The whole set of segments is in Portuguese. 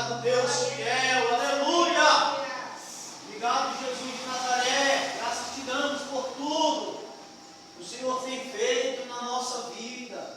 Obrigado, Deus fiel, aleluia. Obrigado, Jesus de Nazaré, graças te damos por tudo que o Senhor tem feito na nossa vida.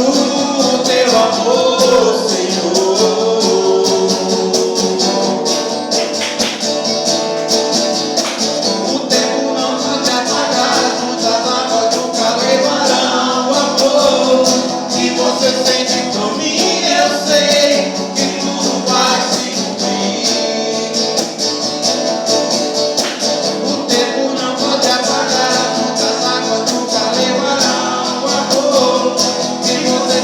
o teu amor, Senhor. O tempo não pode apagar, muitas águas nunca levarão o amor que você sente por mim. Eu sei que tudo vai se cumprir. O tempo não pode apagar, muitas águas nunca levarão o amor que você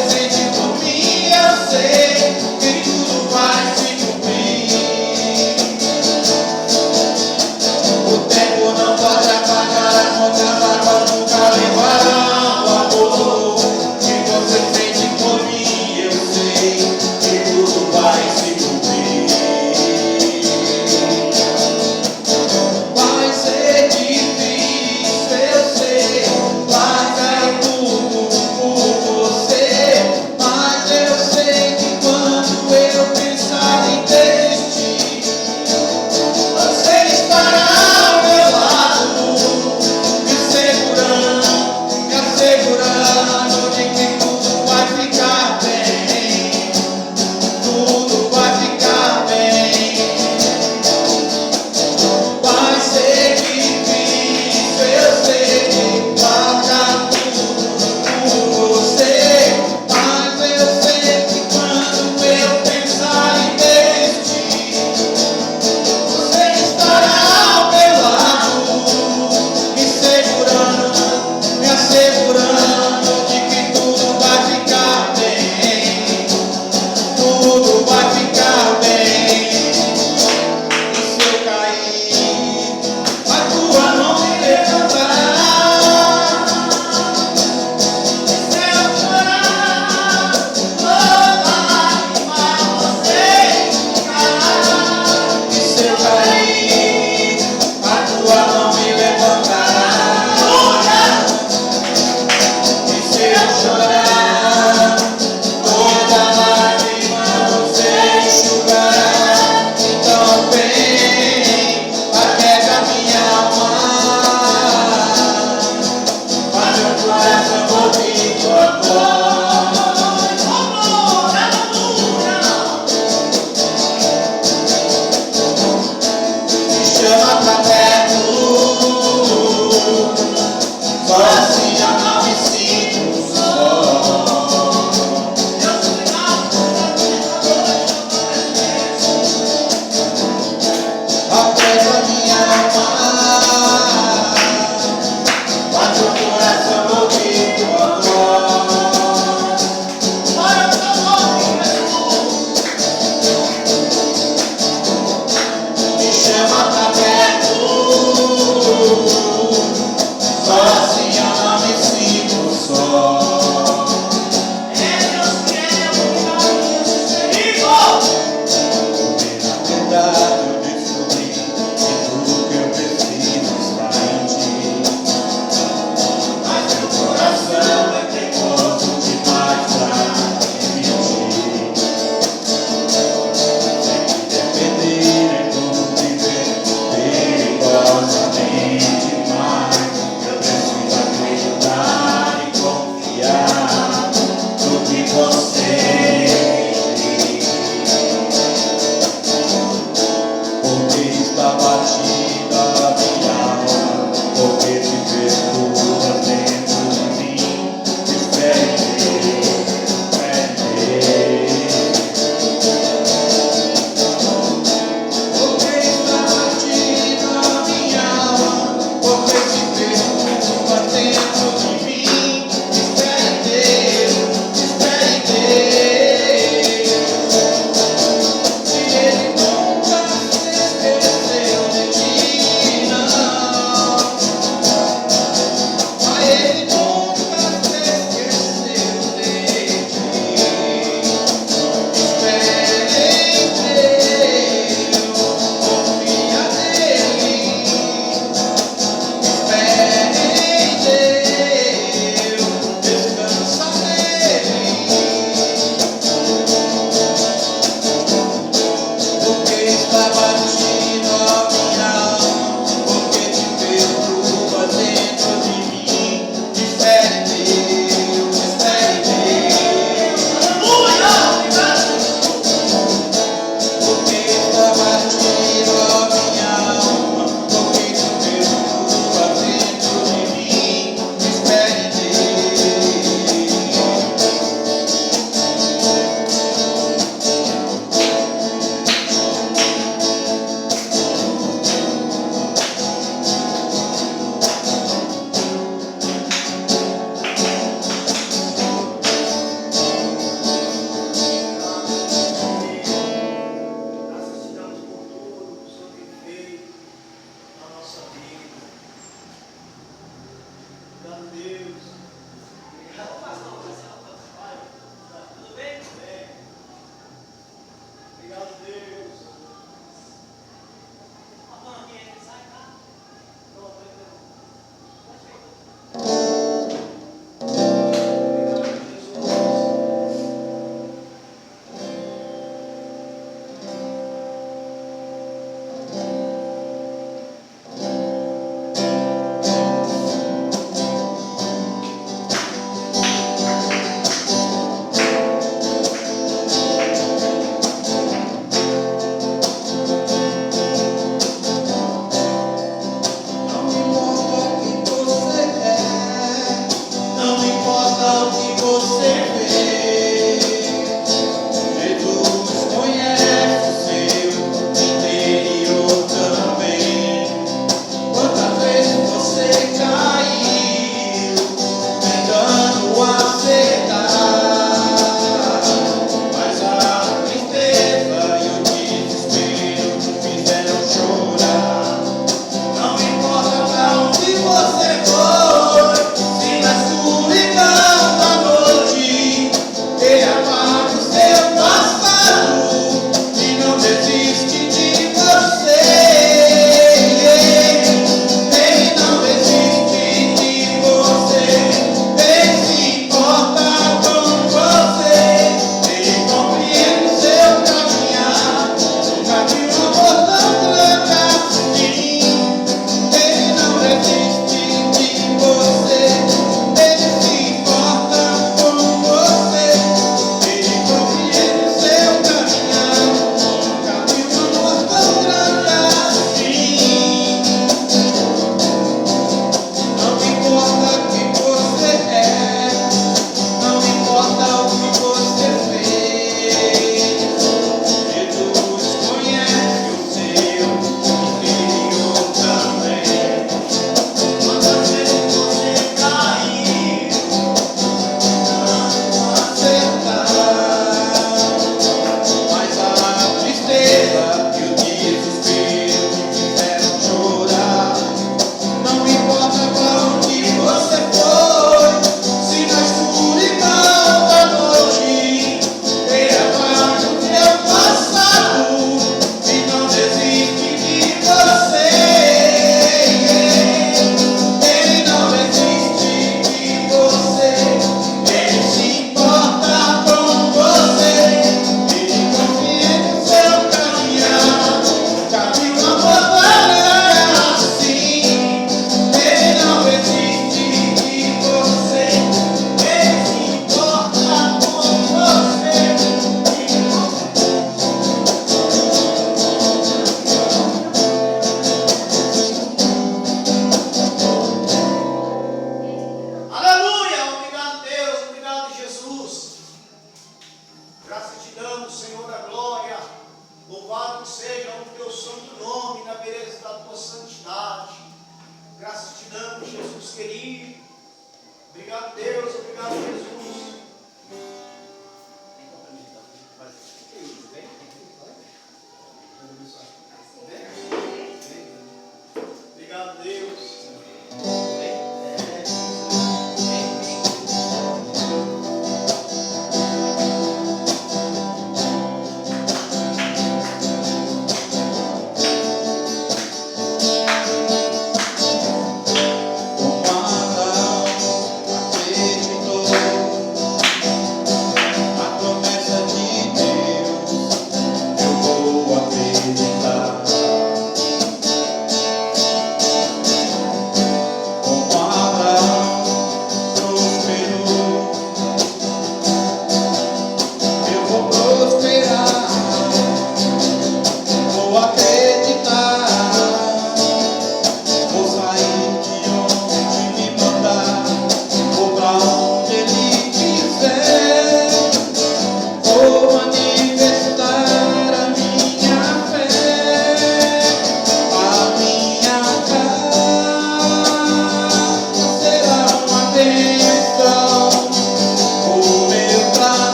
Louvado seja o teu santo nome na beleza da tua santidade. Graças te damos, Jesus querido. Obrigado, Deus. Obrigado, Jesus. Obrigado, Deus.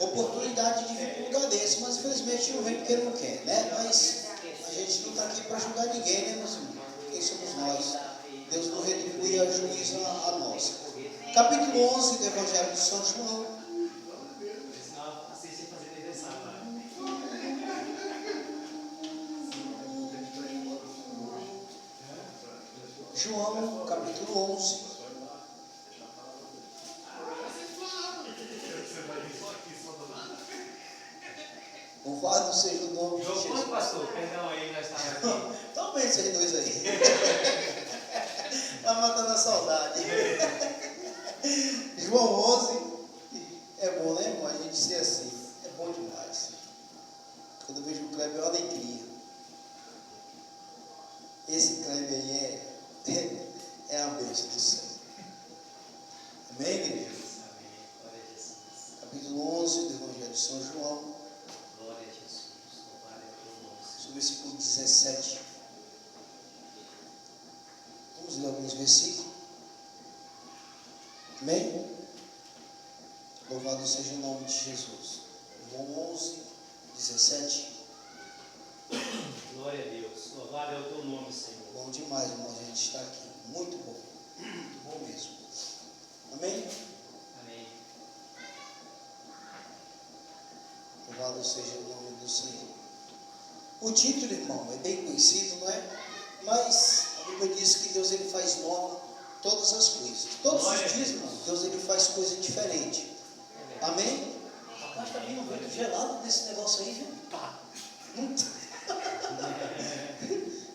oportunidade de vir para um lugar desse, mas infelizmente não vem porque não quer, né? Mas a gente não está aqui para julgar ninguém, né, meus irmãos? Quem somos nós? Deus não retribui a juízo a nós. Capítulo 11 do Evangelho de São João. João, capítulo 11. Louvado seja o nome de Jesus. João, pastor, perdão aí, nós estávamos aqui. Estão bem vocês dois aí. Está matando a saudade. João 11. É bom, né, irmão? A gente ser assim. É bom demais. Quando eu vejo o Kleber, é uma alegria. Esse Kleber aí é a bênção do céu. Amém, igreja? Amém. Glória a Jesus. Capítulo 11 do Evangelho de São João. Glória a Jesus. Louvado é o teu nome, Senhor. No versículo 17. Vamos ler alguns versículos. Amém? Louvado seja o nome de Jesus. João 11, 17. Glória a Deus. Louvado é o teu nome, Senhor. Bom demais, irmãos, a gente está aqui. Muito bom. Muito bom mesmo. Amém? Amém. Louvado seja o nome do Senhor. O título, irmão, é bem conhecido, não é? Mas a Bíblia diz que Deus ele faz nova todas as coisas. Todos os dias, irmão, Deus ele faz coisa diferente. Amém? Rapaz, está vindo um vento gelado desse negócio aí, viu? Pá.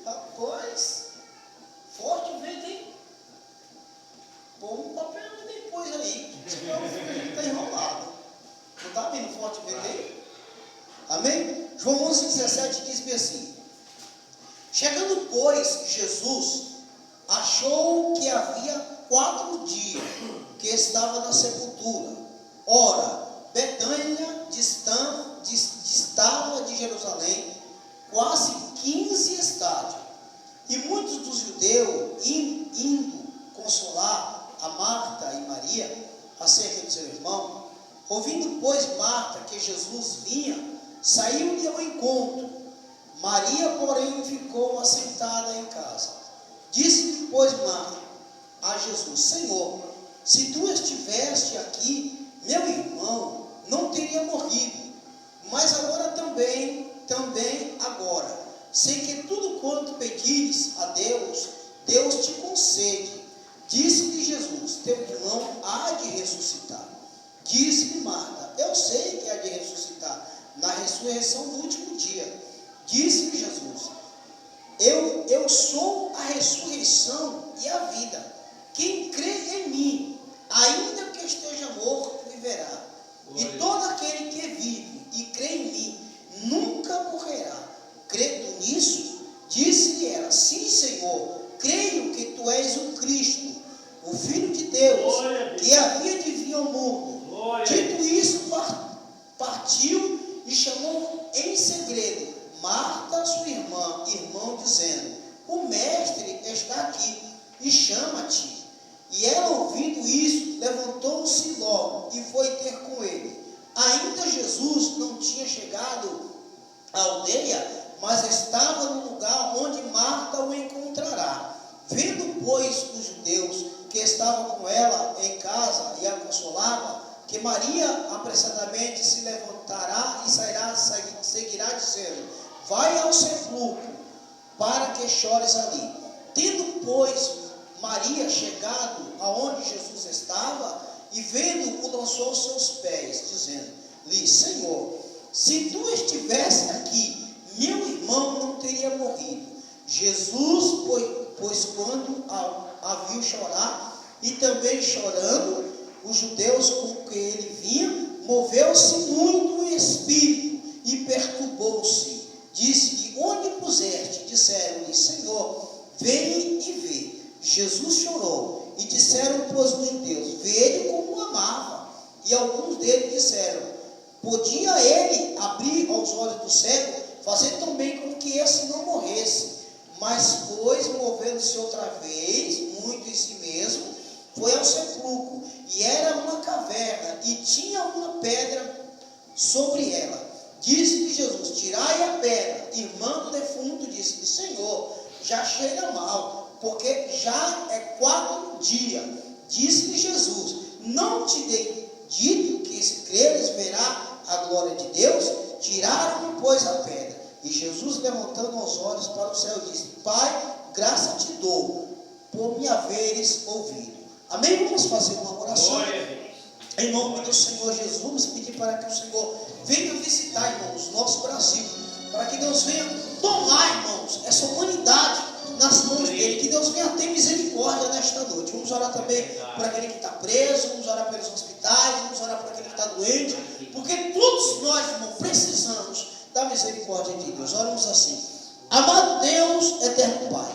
Rapaz, forte o vento, hein? Põe um papel depois aí, senão a gente está enrolado. Não está vindo forte o vento aí? Amém? João 11, 17 diz bem assim: chegando, pois, Jesus achou que havia 4 dias que estava na sepultura. Ora, Betânia distava de Jerusalém quase 15 estádios. E muitos dos judeus indo consolar a Marta e Maria acerca do seu irmão, ouvindo, pois, Marta que Jesus vinha, saiu-lhe ao encontro. Maria, porém, ficou assentada em casa. Disse-lhe, pois, Marta a Jesus: Senhor, se tu estiveste aqui, meu irmão não teria morrido. Mas agora também agora, sei que tudo quanto pedires a Deus, Deus te concede. Disse-lhe Jesus: teu irmão há de ressuscitar. Disse-lhe Marta: eu sei que há de ressuscitar na ressurreição do último dia. Disse-lhe Jesus: eu sou a ressurreição e a vida. Quem crê em mim, ainda que esteja morto, viverá. E todo aquele que vive e crê em mim, nunca morrerá. Crendo nisso, disse-lhe ela: sim, Senhor, creio que tu és o Cristo, o Filho de Deus, que havia de vir ao mundo. Dito isso, partiu e chamou em segredo Marta, sua irmã, dizendo: o mestre está aqui e chama-te. E ela, ouvindo isso, levantou-se logo e foi ter com ele. Ainda Jesus não tinha chegado à aldeia, mas estava no lugar onde Marta o encontrará. Vendo, pois, os judeus que estavam com ela em casa e a consolava, que Maria apressadamente se levantará e seguirá dizendo: vai ao sepulcro, para que chores ali. Tendo, pois, Maria chegado aonde Jesus estava, e vendo, o lançou aos seus pés, dizendo-lhe: Senhor, se tu estivesse aqui, meu irmão não teria morrido. Jesus, pois quando a viu chorar, e também chorando, os judeus com que ele vinha, moveu-se muito o espírito e perturbou-se. Disse-lhe: onde puseste? Disseram-lhe: Senhor, vem e vê. Jesus chorou, e disseram, pois, os judeus: vede como o amava. E alguns deles disseram: podia ele abrir aos olhos do cego, fazer também com que esse não morresse. Mas, pois, movendo-se outra vez, muito em si mesmo, foi ao sepulcro, e era uma caverna, e tinha uma pedra sobre ela. Disse-lhe Jesus: tirai a pedra. Irmã do defunto disse-lhe: Senhor, já cheira mal, porque já é 4 dias. Disse-lhe Jesus: não te dei dito que, se creres, verá a glória de Deus? Tiraram-lhe, pois, a pedra. E Jesus, levantando os olhos para o céu, disse: Pai, graça te dou, por me haveres ouvido. Amém? Vamos fazer uma oração. Em nome do Senhor Jesus, vamos pedir para que o Senhor venha visitar, irmãos, nosso Brasil, para que Deus venha tomar, irmãos, essa humanidade nas mãos dele, que Deus venha ter misericórdia nesta noite. Vamos orar também por aquele que está preso, vamos orar pelos hospitais, vamos orar por aquele que está doente, porque todos nós, irmãos, precisamos da misericórdia de Deus. Oramos assim: amado Deus, eterno Pai,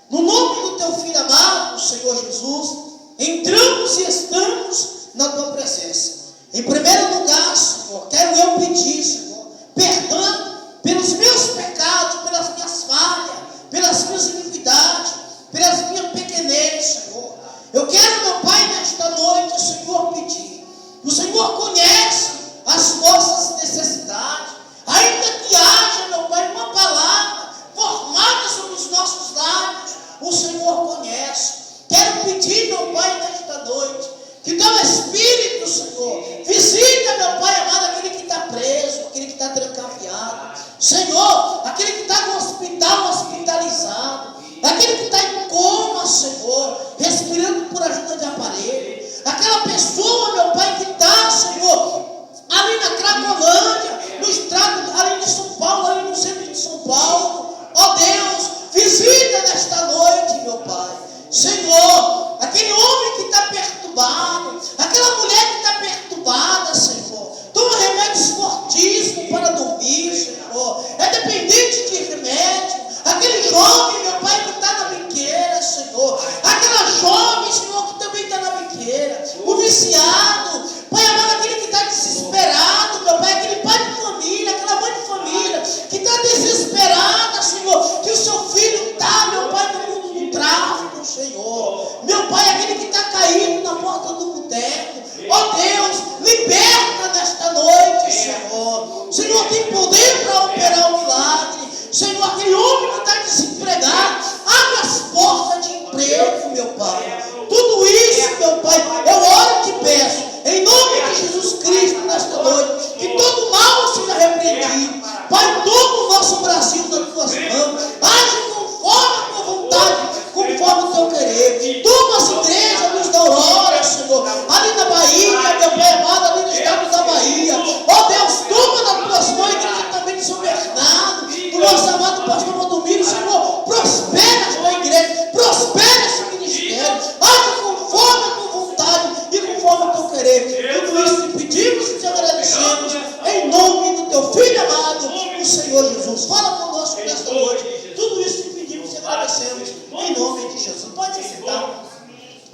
no nome do teu Filho amado, o Senhor Jesus, entramos e estamos na tua presença. Em primeiro lugar, Senhor, quero eu pedir, Senhor, perdão pelos meus pecados, pelas minhas falhas, pelas minhas iniquidades, pelas minhas pequenez, Senhor. Eu quero, meu Pai, nesta noite, Senhor, pedir. O Senhor conhece as nossas necessidades. Ainda que haja, meu Pai, uma palavra formada sobre os nossos lábios, o Senhor conhece. Quero pedir, meu Pai, nesta noite, que teu Espírito, Senhor, visita, meu Pai amado, aquele que está preso, aquele que está trancafiado. Senhor, aquele que está no hospital, hospitalizado, aquele que está em coma, Senhor, respirando por ajuda de aparelho. Aquela pessoa, meu Pai, que está, Senhor, ali na Cracolândia, no estado, ali de São Paulo, ali no centro de São Paulo. Ó Deus, visita nesta noite, meu Pai. Senhor, aquele homem que está perturbado, aquela mulher que está perturbada, Senhor, toma remédios fortíssimos para dormir, Senhor, é dependente de remédio. Aquele jovem, meu Pai, que está na biqueira, Senhor, aquela jovem, Senhor, que também está na biqueira, o viciado, Pai amado, aquele que está desesperado, meu Pai, aquele pai de família, aquela mãe de família, que está desesperada, Senhor, que o seu filho está, meu Pai, no mundo do tráfico, Senhor, meu Pai, aquele que está caído na porta do boteco. Ó Deus, liberta nesta noite, Senhor. Senhor, tem poder para operar o milagre. Senhor, aquele homem que está desempregado, abre as portas de emprego, meu Pai. Tudo isso, meu Pai, eu oro e te peço, em nome de Jesus Cristo, nesta noite, que todo mal seja repreendido. Pai, toma o nosso Brasil nas tuas mãos, age conforme a tua vontade, conforme o teu querer. Toma as igrejas, Luz da Aurora, Senhor, ali na Bahia, meu Pai amado, ali no estado da Bahia. Ó Deus, toma nas tuas mãos a igreja também de São Bernardo, do nosso amado pastor Valdomiro, Senhor, prospera a tua igreja, prospera esse ministério, age conforme a tua vontade e conforme o teu querer. Tudo isso te pedimos e te agradecemos, em nome do teu Filho amado, o Senhor Jesus. Fala conosco nesta noite. Tudo isso te pedimos e te agradecemos, em nome de Jesus. Pode se sentar.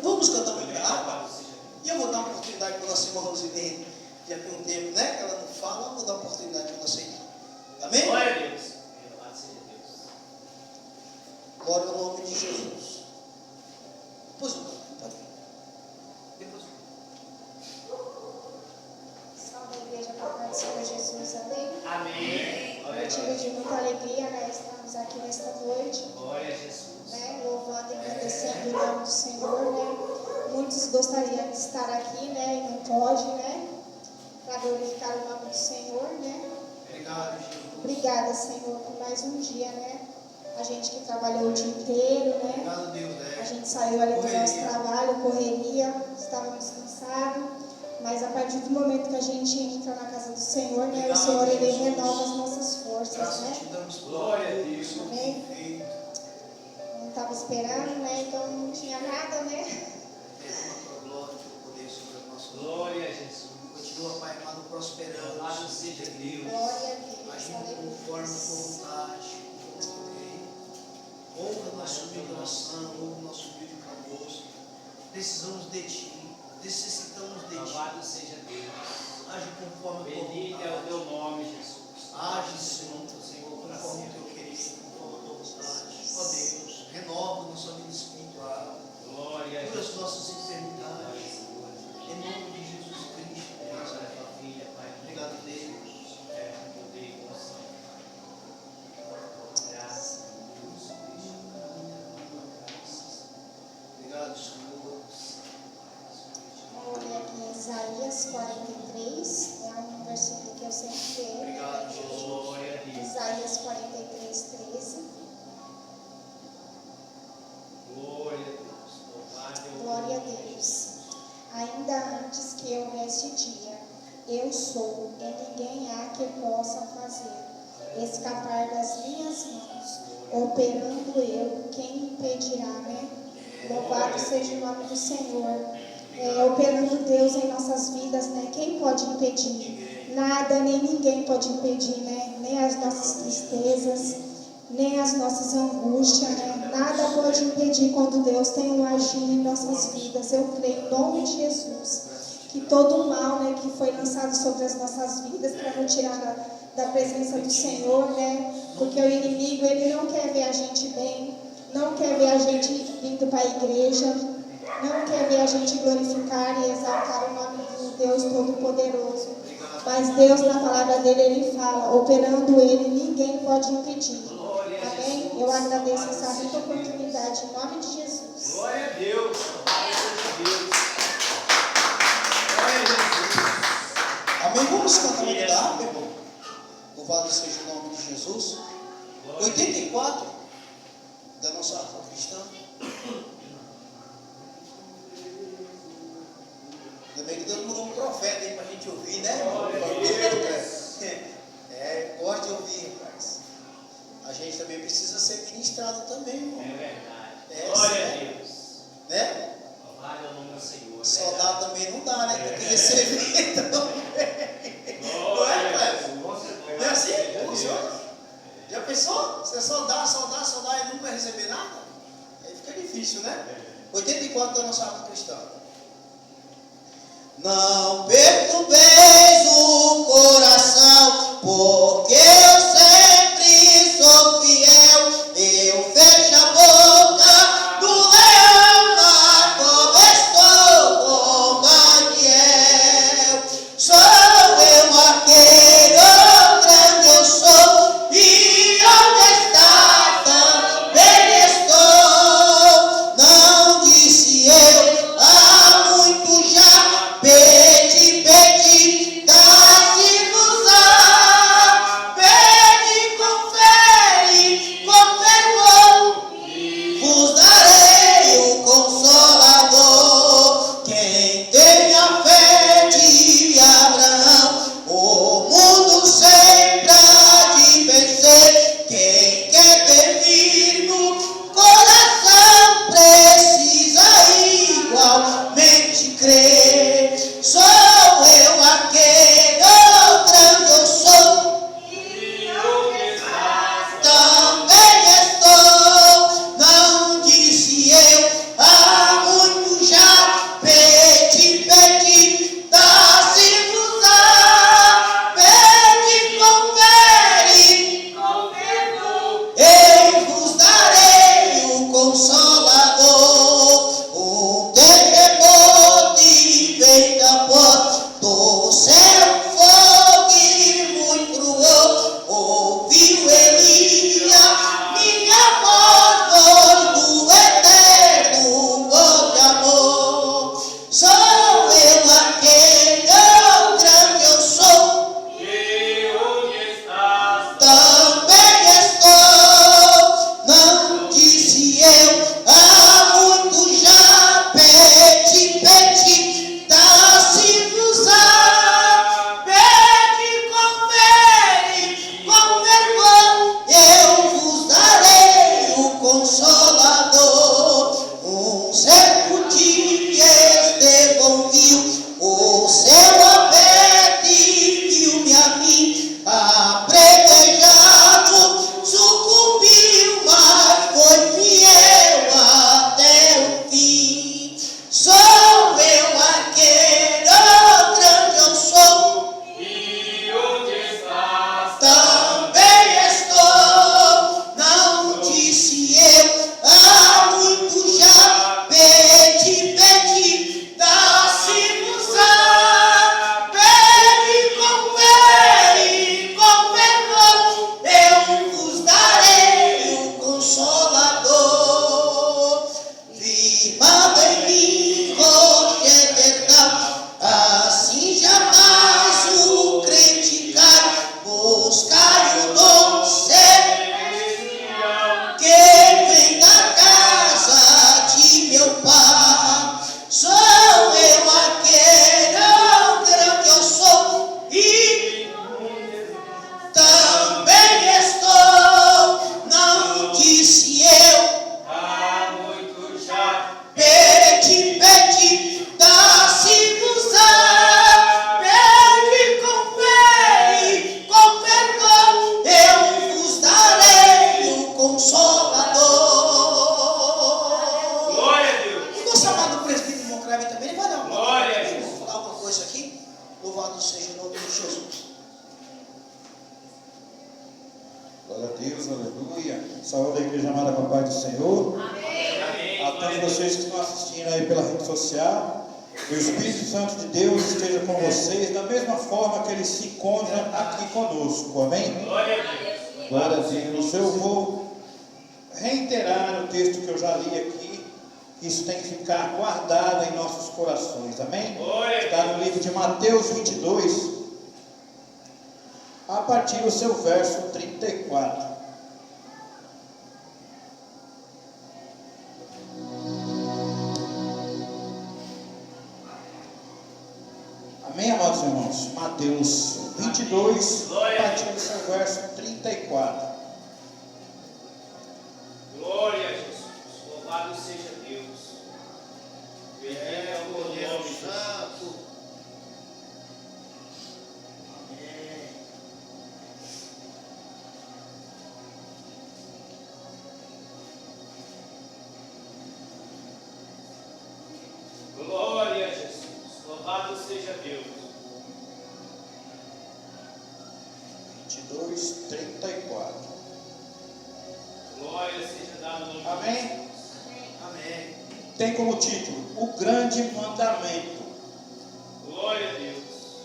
Vamos cantar muita água. E eu vou dar uma oportunidade para a nossa irmã Rosilene. Já tem um tempo, né? Que ela não fala, eu vou dar uma oportunidade para você. Amém? Glória a Deus. Glória ao nome de Jesus. Depois eu canto, pode vir. Depois eu Salve a igreja para o Senhor Jesus, amém? Amém. Motivo de muita alegria, né? Estamos aqui nesta noite, Glória a Jesus. né? Louvando e agradecendo o nome do Senhor, né? Muitos gostariam de estar aqui, né? E não pode, né? Para glorificar o nome do Senhor, né? Obrigado, Jesus. Obrigada, Senhor, por mais um dia, né? A gente que trabalhou o dia inteiro, né? Obrigado, Deus. A gente saiu ali do nosso trabalho, correria, estávamos cansados, mas a partir do momento que a gente entra na casa do Senhor, né, o Senhor, Ele renova as nossas forças, né? Glória a Deus. Amém? Não estava esperando, né? Então não tinha nada, né? Glória a Jesus. Continua, Pai amado, prosperando. Louvado seja Deus. Glória a Deus. Agindo conforme a tua vontade. Ouve a nossa humilde oração, ouve o nosso humilde clamor. Precisamos de Ti, necessitamos de Ti. Louvado seja Deus. Age conforme a tua Bendito é o vontade. teu nome, Jesus. Age, Senhor, conforme o teu querer, conforme a tua vontade. Ó Deus, renova a nossa vida espiritual. Glória a Cura Jesus. as nossas enfermidades. Em nome de Jesus Cristo. Tua filha, Pai. Obrigado, Deus. eu sou, e ninguém há que possa fazer escapar das minhas mãos. Operando eu, quem impedirá, né? Louvado seja o nome do Senhor. Operando Deus em nossas vidas, né? Quem pode impedir? Nada, nem ninguém pode impedir, né? Nem as nossas tristezas, nem as nossas angústias, né? Nada pode impedir quando Deus tem um agir em nossas vidas. Eu creio em nome de Jesus que todo o mal, né, que foi lançado sobre as nossas vidas para nos tirar da presença do Senhor, né? Porque o inimigo, ele não quer ver a gente bem, não quer ver a gente vindo para a igreja, não quer ver a gente glorificar e exaltar o nome do Deus Todo-Poderoso. Mas Deus, na palavra dele, ele fala, operando ele, ninguém pode impedir. Amém? Eu agradeço essa rica oportunidade em nome de Jesus. Glória a Deus. Glória a Deus. Glória a Jesus. Amém? Vamos cantar uma guitarra, meu irmão? Louvado seja o nome de Jesus. 84 da nossa harpa cristã. Também que Deus mandou um profeta aí para a gente ouvir, né? Gosta de ouvir, rapaz. A gente também precisa ser ministrado também, irmão. É verdade. Glória a Deus. Né? Louvado é o nome do Senhor. Só dar também não dá, né? Tem que receber também. Não é, rapaz? Não é assim? Funciona? Já pensou? Você só dá e nunca vai receber nada? Aí fica difícil, né? 84 da nossa harpa cristã. Não perturbeis o coração, porque eu sempre sou fiel. Eu fecho a boca do leão, mas como estou com Daniel. Sou eu aquele, o grande eu sou, e onde está também estou. Não disse eu há muito já, pede, pede, Glória a Deus, aleluia. Saúde a igreja amada com a paz do Senhor. Amém. A todos vocês que estão assistindo aí pela rede social, o Espírito Santo de Deus esteja com vocês, da mesma forma que Ele se encontra aqui conosco, amém? Glória a Deus. Glória a Deus. Eu vou reiterar o texto que eu já li aqui, isso tem que ficar guardado em nossos corações, amém? Está no livro de Mateus 22, a partir do seu verso 34. Amém, amados irmãos? Mateus 22, a partir do seu verso 34. Glória a Jesus. Louvado seja Deus. Bendito é o nome santo. Amém. Glória a Jesus. Louvado seja Deus. 22, 34. Glória seja dada no nome Amém? de Jesus. Amém. Tem como título o grande mandamento. Glória a Deus.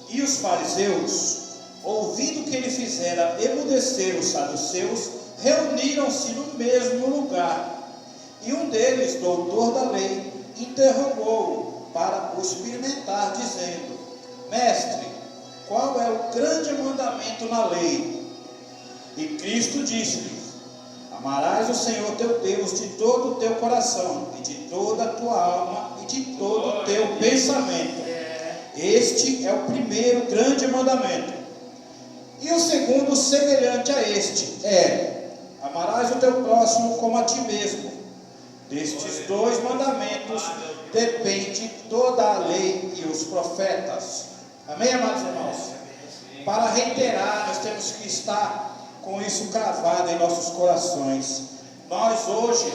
E os fariseus, ouvindo que ele fizera emudecer os saduceus, reuniram-se no mesmo lugar. E um deles, doutor da lei, interrogou-o para o experimentar, dizendo: Mestre, qual é o grande mandamento na lei? E Cristo disse-lhe: Amarás o Senhor teu Deus de todo o teu coração, e de toda a tua alma, e de todo o teu pensamento. Este é o primeiro grande mandamento. E o segundo, semelhante a este, é: amarás o teu próximo como a ti mesmo. Destes dois mandamentos depende toda a lei e os profetas. Amém, amados irmãos? Para reiterar, nós temos que estar com isso cravado em nossos corações. Nós hoje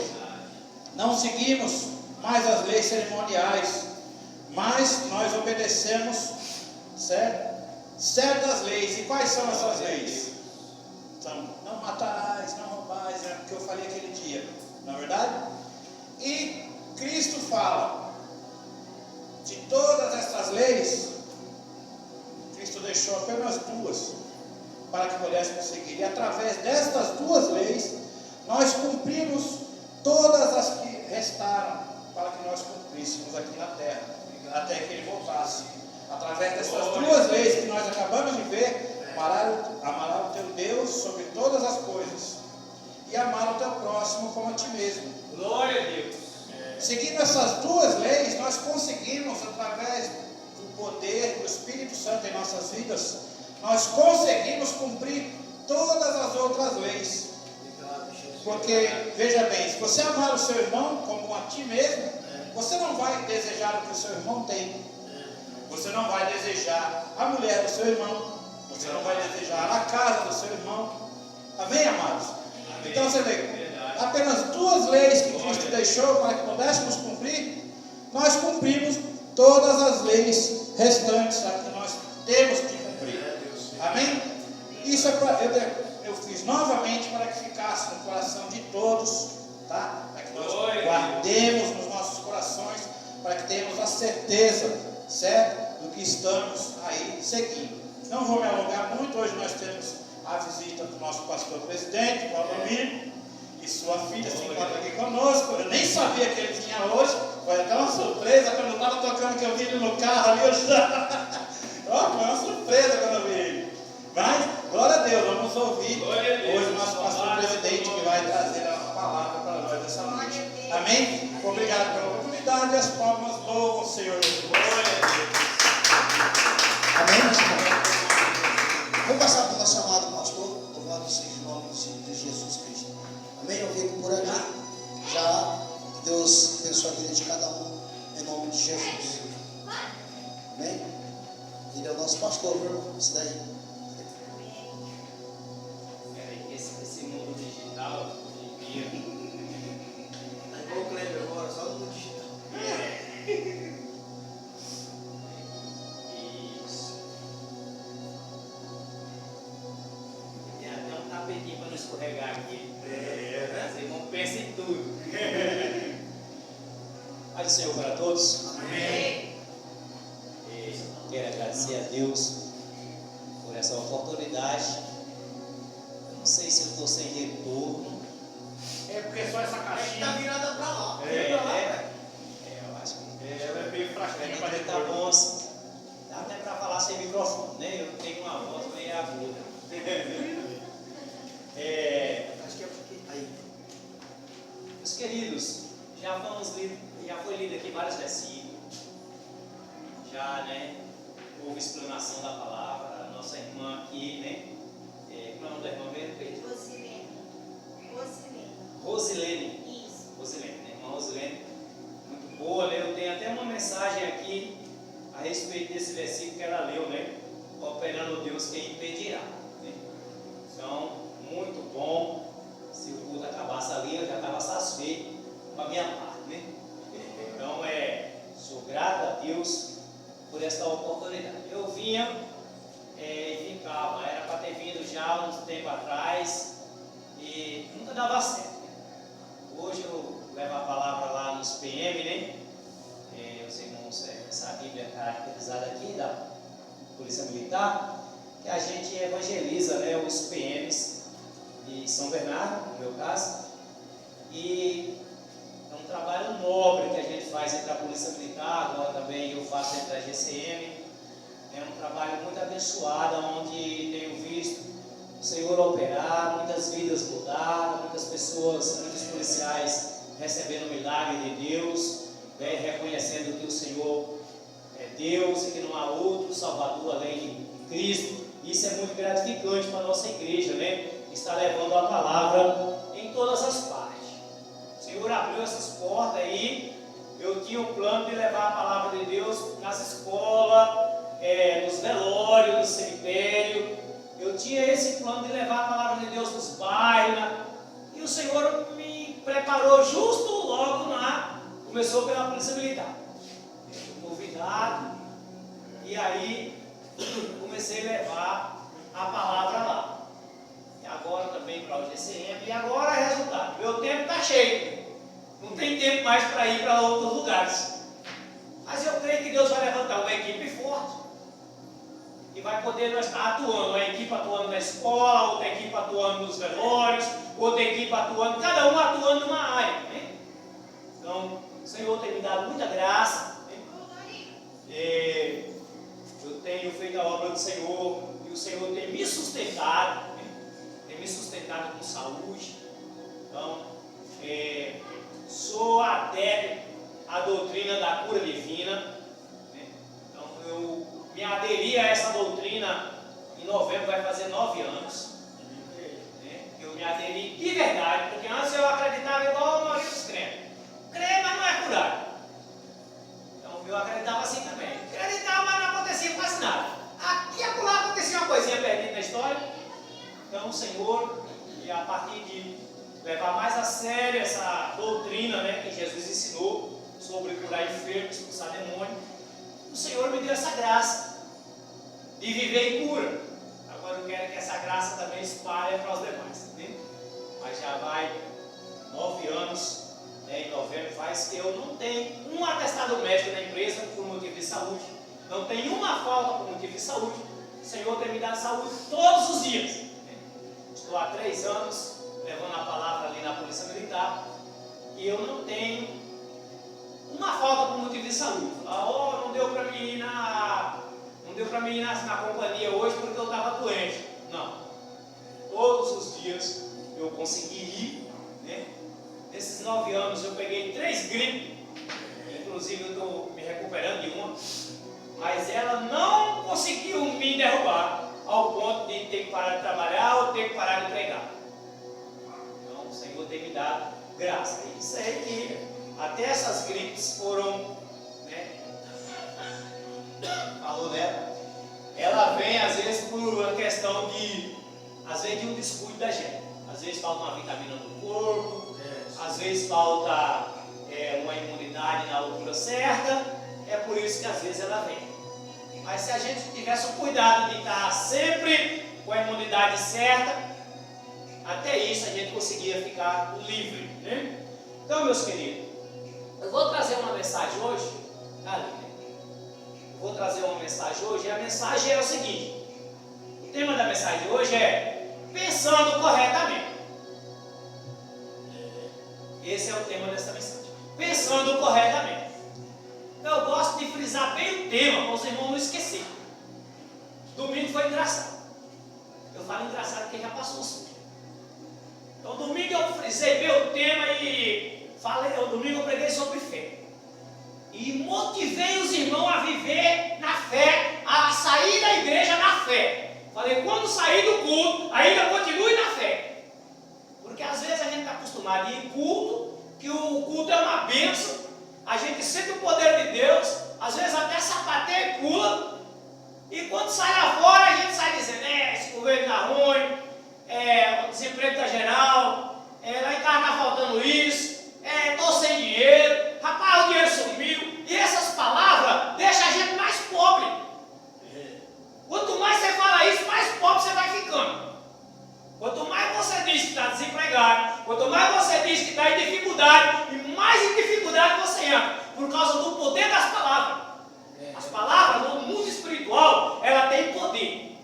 não seguimos mais as leis cerimoniais, mas nós obedecemos certas leis. E quais são essas leis? São: não matarás, não roubais, é o que eu falei aquele dia, não é verdade? E Cristo fala de todas essas leis. Cristo deixou apenas duas para que pudéssemos seguir. E através destas duas leis, nós cumprimos todas as que restaram para que nós cumpríssemos aqui na terra, até que Ele voltasse. Através dessas duas leis que nós acabamos de ver: amar o teu Deus sobre todas as coisas, e amar o teu próximo como a ti mesmo. Glória a Deus. Seguindo essas duas leis, nós conseguimos, através do poder do Espírito Santo em nossas vidas, nós conseguimos cumprir todas as outras leis. Porque, veja bem, se você amar o seu irmão como a ti mesmo, você não vai desejar o que o seu irmão tem. Você não vai desejar a mulher do seu irmão. Você não vai desejar a casa do seu irmão. Amém, amados? Amém. Então você vê, apenas duas leis que Cristo deixou para que pudéssemos cumprir, nós cumprimos todas as leis restantes que nós temos que cumprir. Amém? Isso é para eu fiz novamente para que ficasse no coração de todos, tá? Para que nós guardemos nos nossos corações, para que tenhamos a certeza, certo? Do que estamos aí seguindo. Não vou me alongar muito. Hoje nós temos a visita do nosso pastor presidente, Paulo Domingos, e sua filha se encontra aqui conosco. Eu nem sabia que ele vinha hoje, foi até uma surpresa. Quando eu estava tocando, que eu vi ele no carro ali, foi uma surpresa quando eu vi ele. Mas, glória a Deus, vamos ouvir hoje o nosso pastor presidente, que vai trazer a palavra para nós dessa noite. Amém? Obrigado pela oportunidade. As palmas louvam o Senhor Jesus. Amém, meus irmãos? Vou passar para o nosso amado pastor. Louvado seja o nome de Jesus Cristo. Amém? Eu fico por aqui. Já que Deus abençoe a vida de cada um, em nome de Jesus. Amém? Ele é o nosso pastor, meu irmão. Isso daí. Esse mundo digital devia. Igual o Cleber agora, só no mundo digital. Isso. Tem até um tapetinho para não escorregar aqui. Vocês vão pensar em tudo. Paz do Senhor para todos. Amém. Quero agradecer a Deus por essa oportunidade. Eu não sei se eu estou sem retorno. É porque só essa É que caixinha. tá virada pra lá. É, Pra lá, é. velho. Eu acho que Ela é meio fraquinha para tá bom assim. Dá até para falar sem microfone, né? Eu tenho uma voz meio aguda. Acho que é porque. Aí. Meus queridos, já foi lido aqui vários versículos. Já, né? Houve explanação da palavra. A nossa irmã aqui, né? Como é o nome da irmã mesmo, Pedro? Rosilene. Isso. Rosilene, né? Irmã Rosilene. Muito boa, né? Eu tenho até uma mensagem aqui a respeito desse versículo que ela leu, né? Operando Deus quem impedirá. Né? Então, muito bom. Se o culto acabasse ali, eu já estava satisfeito com a minha parte, né? Então, sou grato a Deus por esta oportunidade. Eu vinha e ficava, era para ter vindo já há um tempo atrás e nunca dava certo. Hoje eu levo a palavra lá nos PM, né? Os irmãos, essa Bíblia caracterizada aqui da Polícia Militar, que a gente evangeliza, né, os PMs de São Bernardo, no meu caso, e é um trabalho nobre que a gente faz entre a Polícia Militar, agora também eu faço entre a GCM. É um trabalho muito abençoado, onde tenho visto o Senhor operar, muitas vidas mudar, muitas pessoas, muitos policiais recebendo o milagre de Deus, né, reconhecendo que o Senhor é Deus e que não há outro Salvador além de Cristo. Isso é muito gratificante para a nossa igreja, né? Está levando a palavra em todas as partes. O Senhor abriu essas portas aí. Eu tinha um plano de levar a palavra de Deus nas escolas, nos velórios, no cemitério. Eu tinha esse plano de levar a palavra de Deus nos bairros. E o Senhor me preparou justo logo começou pela Polícia Militar. Eu fui convidado e aí comecei a levar a palavra lá. E agora também para o GCM. E agora é resultado. Meu tempo está cheio. Não tem tempo mais para ir para outros lugares. Mas eu creio que Deus vai levantar uma equipe forte. E vai poder nós estar atuando. Uma equipe atuando na escola, outra equipe atuando nos velórios, outra equipe atuando, cada um atuando numa área. Né? Então, o Senhor tem me dado muita graça. Né? Eu tenho feito a obra do Senhor e o Senhor tem me sustentado. Né? Tem me sustentado com saúde. Então, sou adepto à doutrina da cura divina. Né? Então, eu me aderi a essa doutrina em novembro, vai fazer 9 anos. Né? Eu me aderi de verdade, porque antes eu acreditava igual a maioria dos crentes. Crê, mas não é curado. Então eu acreditava assim também. Acreditava, mas não acontecia quase nada. Aqui e acolá acontecia uma coisinha perdida na história. Então o Senhor, e a partir de levar mais a sério essa doutrina, né, que Jesus ensinou sobre curar enfermos, expulsar demônio, o Senhor me deu essa graça de viver em cura. Agora eu quero que essa graça também espalhe para os demais. Né? Mas já vai 9 anos, né, em novembro, faz que eu não tenho um atestado médico na empresa por motivo de saúde. Não tenho uma falta por motivo de saúde. O Senhor tem me dado saúde todos os dias. Né? Estou há 3 anos levando a palavra ali na Polícia Militar e eu não tenho uma falta por motivo de saúde. Não deu para mim ir na companhia hoje porque eu estava doente. Não. Todos os dias eu consegui ir. Né? Nesses 9 anos eu peguei 3 gripes. Inclusive eu estou me recuperando de uma. Mas ela não conseguiu me derrubar ao ponto de ter que parar de trabalhar ou ter que parar de pregar. Então o Senhor tem me dado graça. E sei que até essas gripes foram, né? Falou dela. Ela vem às vezes por uma questão de um descuido da gente. Às vezes falta uma vitamina no corpo, às vezes falta uma imunidade na altura certa. É por isso que às vezes ela vem. Mas se a gente tivesse o cuidado de estar sempre com a imunidade certa, até isso a gente conseguia ficar livre, né? Então, meus queridos, eu vou trazer uma mensagem hoje, vou trazer uma mensagem hoje, e a mensagem é o seguinte: o tema da mensagem de hoje é pensando corretamente. Esse é o tema dessa mensagem, pensando corretamente. Então, eu gosto de frisar bem o tema, para os irmãos não esquecerem. Domingo foi engraçado. Eu falo engraçado porque já passou o assunto. Então, domingo eu frisei bem o tema e domingo eu preguei sobre fé. E motivei os irmãos a viver na fé, a sair da igreja na fé. Falei, quando sair do culto, ainda continue na fé. Porque às vezes a gente está acostumado a ir em culto, que o culto é uma bênção, a gente sente o poder de Deus, às vezes até sapateia e pula, e quando sai lá fora a gente sai dizendo, esse governo está ruim, o desemprego está geral, lá em casa está faltando isso, estou sem dinheiro, rapaz, o dinheiro sumiu, e essas palavras deixam a gente mais pobre. Quanto mais você fala isso, mais pobre você vai ficando. Quanto mais você diz que está desempregado, quanto mais você diz que está em dificuldade, e mais em dificuldade você entra, por causa do poder das palavras. As palavras, no mundo espiritual, ela tem poder.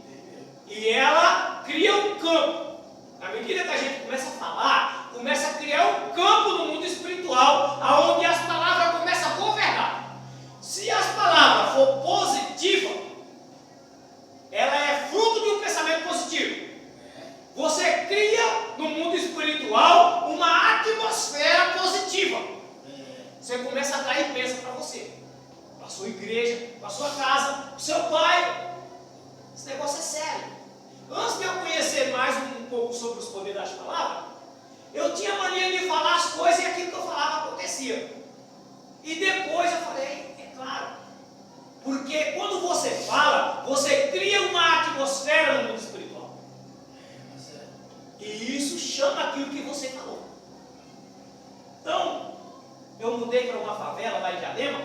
E ela cria um campo. À medida que a gente começa a falar, começa a criar um campo no mundo espiritual, onde as palavras começam a governar. Se as palavras for positiva, ela é fruto de um pensamento positivo. Você cria no mundo espiritual uma atmosfera positiva. Você começa a atrair bênção para você, para a sua igreja, para a sua casa, para o seu pai. Esse negócio é sério. Antes de eu conhecer mais um pouco sobre os poderes das palavras, eu tinha mania de falar as coisas e aquilo que eu falava acontecia. E depois eu falei, é claro, porque quando você fala, você cria uma atmosfera no mundo espiritual. E isso chama aquilo que você falou. Então, eu mudei para uma favela lá em Diadema,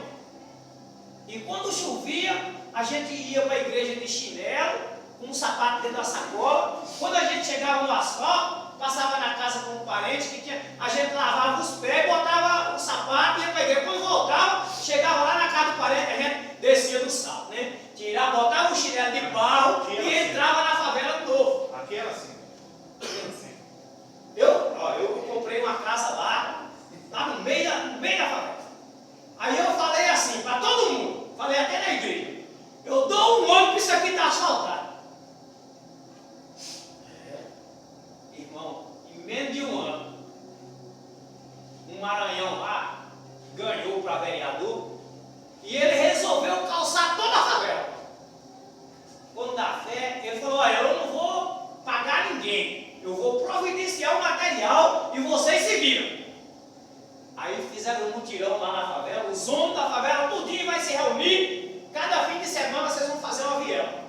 e quando chovia, a gente ia para a igreja de chinelo, com um sapato dentro da sacola. Quando a gente chegava no asfalto, passava na casa com um parente que tinha, a gente lavava os pés, botava o sapato e ia para a igreja. Quando voltava, chegava lá na casa do parente, a gente descia do salto, né? Tirava, botava o chinelo de barro e entrava na favela de novo. Aqui era assim. Eu comprei uma casa lá no meio da favela. Aí eu falei assim para todo mundo, falei até na igreja, eu dou um ano que isso aqui está asfaltado. Irmão, em menos de um ano, um Maranhão lá ganhou para vereador e ele resolveu calçar toda a favela. Quando dá fé, ele falou, olha, eu não vou pagar ninguém, eu vou providenciar o material e vocês se viram. Aí fizeram um mutirão lá na favela, os homens da favela, tudinho vai se reunir, cada fim de semana vocês vão fazer uma viela.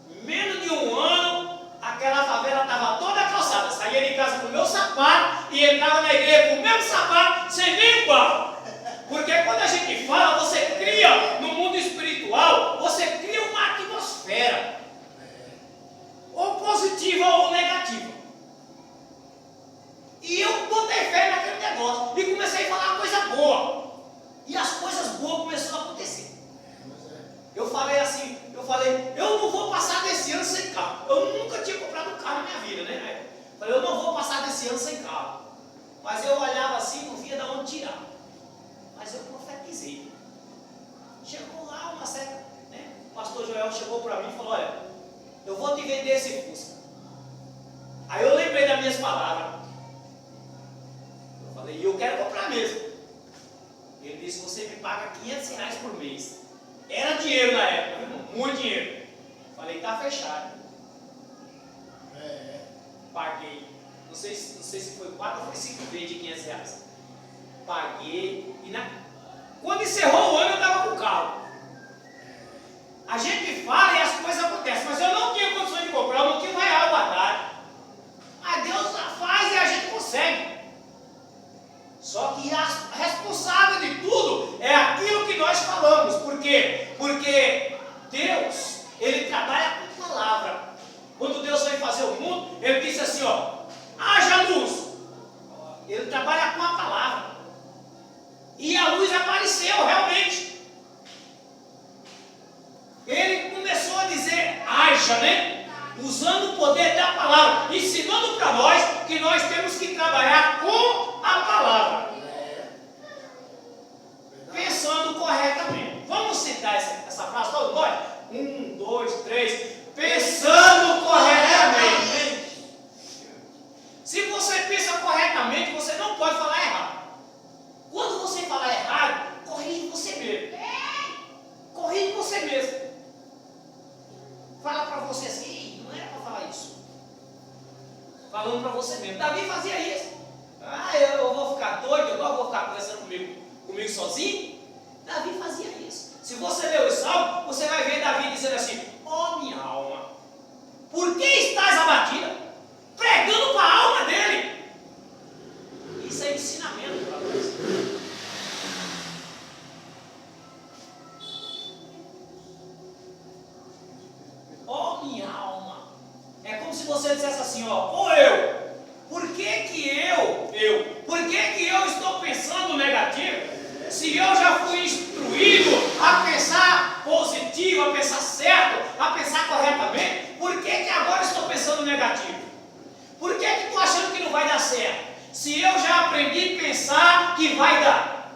Em menos de um ano, aquela favela estava toda calçada, saía de casa com o meu sapato e entrava na igreja com o mesmo sapato, sem nem igual. Porque quando a gente fala, você cria no mundo espiritual, você cria uma atmosfera, ou positiva ou negativa. E eu botei fé naquele negócio e comecei a falar coisa boa. E as coisas boas começaram a acontecer. Eu falei assim, eu não vou passar desse ano sem carro. Eu nunca tinha comprado um carro na minha vida, né? Falei, eu não vou passar desse ano sem carro. Mas eu olhava assim, não via de onde tirar. Mas eu profetizei. Chegou lá uma certa, né? O pastor Joel chegou para mim e falou, olha, eu vou te vender esse Fusca. Aí eu lembrei das minhas palavras. Eu falei, e eu quero comprar mesmo. Ele disse, você me paga R$500 por mês. Era dinheiro na época, irmão, muito dinheiro. Falei, tá fechado. Paguei. Não sei se foi 4 ou foi 5 vezes de R$500. Paguei. E quando encerrou o ano, eu estava com o carro. A gente fala e as coisas acontecem, mas eu não tinha condições de comprar, eu não tinha R$1 guardado. Mas Deus faz e a gente consegue. Só que a responsável de tudo é aquilo que nós falamos. Por quê? Porque Deus, Ele trabalha com palavra. Quando Deus veio fazer o mundo, Ele disse assim, usando o poder da palavra, ensinando para nós que nós temos que trabalhar com a palavra, pensando corretamente. Vamos citar essa frase todos nós? 1, 2, 3. Pensando corretamente. Se você pensa corretamente, você não pode falar errado. Quando você falar errado, corrige você mesmo. Corrige você mesmo. Fala para você assim, não era para falar isso. Falando para você mesmo. Davi fazia isso. Eu vou ficar doido, agora vou ficar conversando comigo sozinho. Davi fazia isso. Se você ler o Salmo, você vai ver Davi dizendo assim: ó minha alma, por que estás abatida? Pregando para a alma dele. Isso é ensinamento para nós. Ó minha alma. É como se você dissesse assim, por que eu estou pensando negativo? Se eu já fui instruído a pensar positivo, a pensar certo, a pensar corretamente, por que agora estou pensando negativo? Por que estou achando que não vai dar certo? Se eu já aprendi a pensar que vai dar.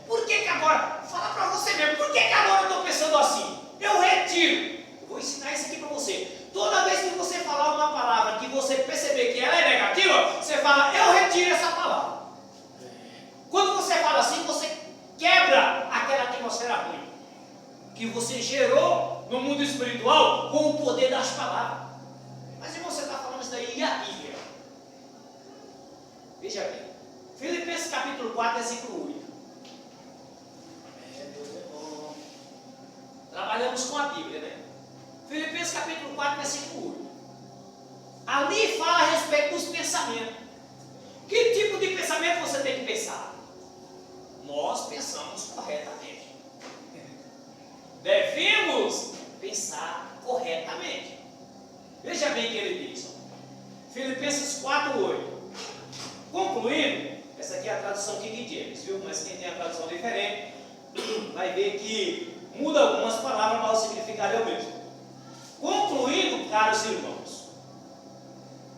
Por que agora? Fala para você mesmo, por que agora eu estou pensando assim? Eu retiro. Eu vou ensinar isso aqui para você. Toda vez que você falar uma palavra que você perceber que ela é negativa, você fala: eu retiro essa palavra. Quando você fala assim, você quebra aquela atmosfera ruim que você gerou no mundo espiritual com o poder das palavras. Mas irmão, você está falando isso daí e a Bíblia? Veja bem, Filipenses capítulo 4, versículo 8. Trabalhamos com a Bíblia, né? Filipenses capítulo 4, versículo 8. Ali fala a respeito dos pensamentos. Que tipo de pensamento você tem que pensar? Nós pensamos corretamente. Devemos pensar corretamente. Veja bem o que ele diz. Filipenses 4, 8. Concluindo, essa aqui é a tradução King James, viu? Mas quem tem a tradução diferente vai ver que muda algumas palavras, mas o significado é o mesmo. Concluindo, caros irmãos,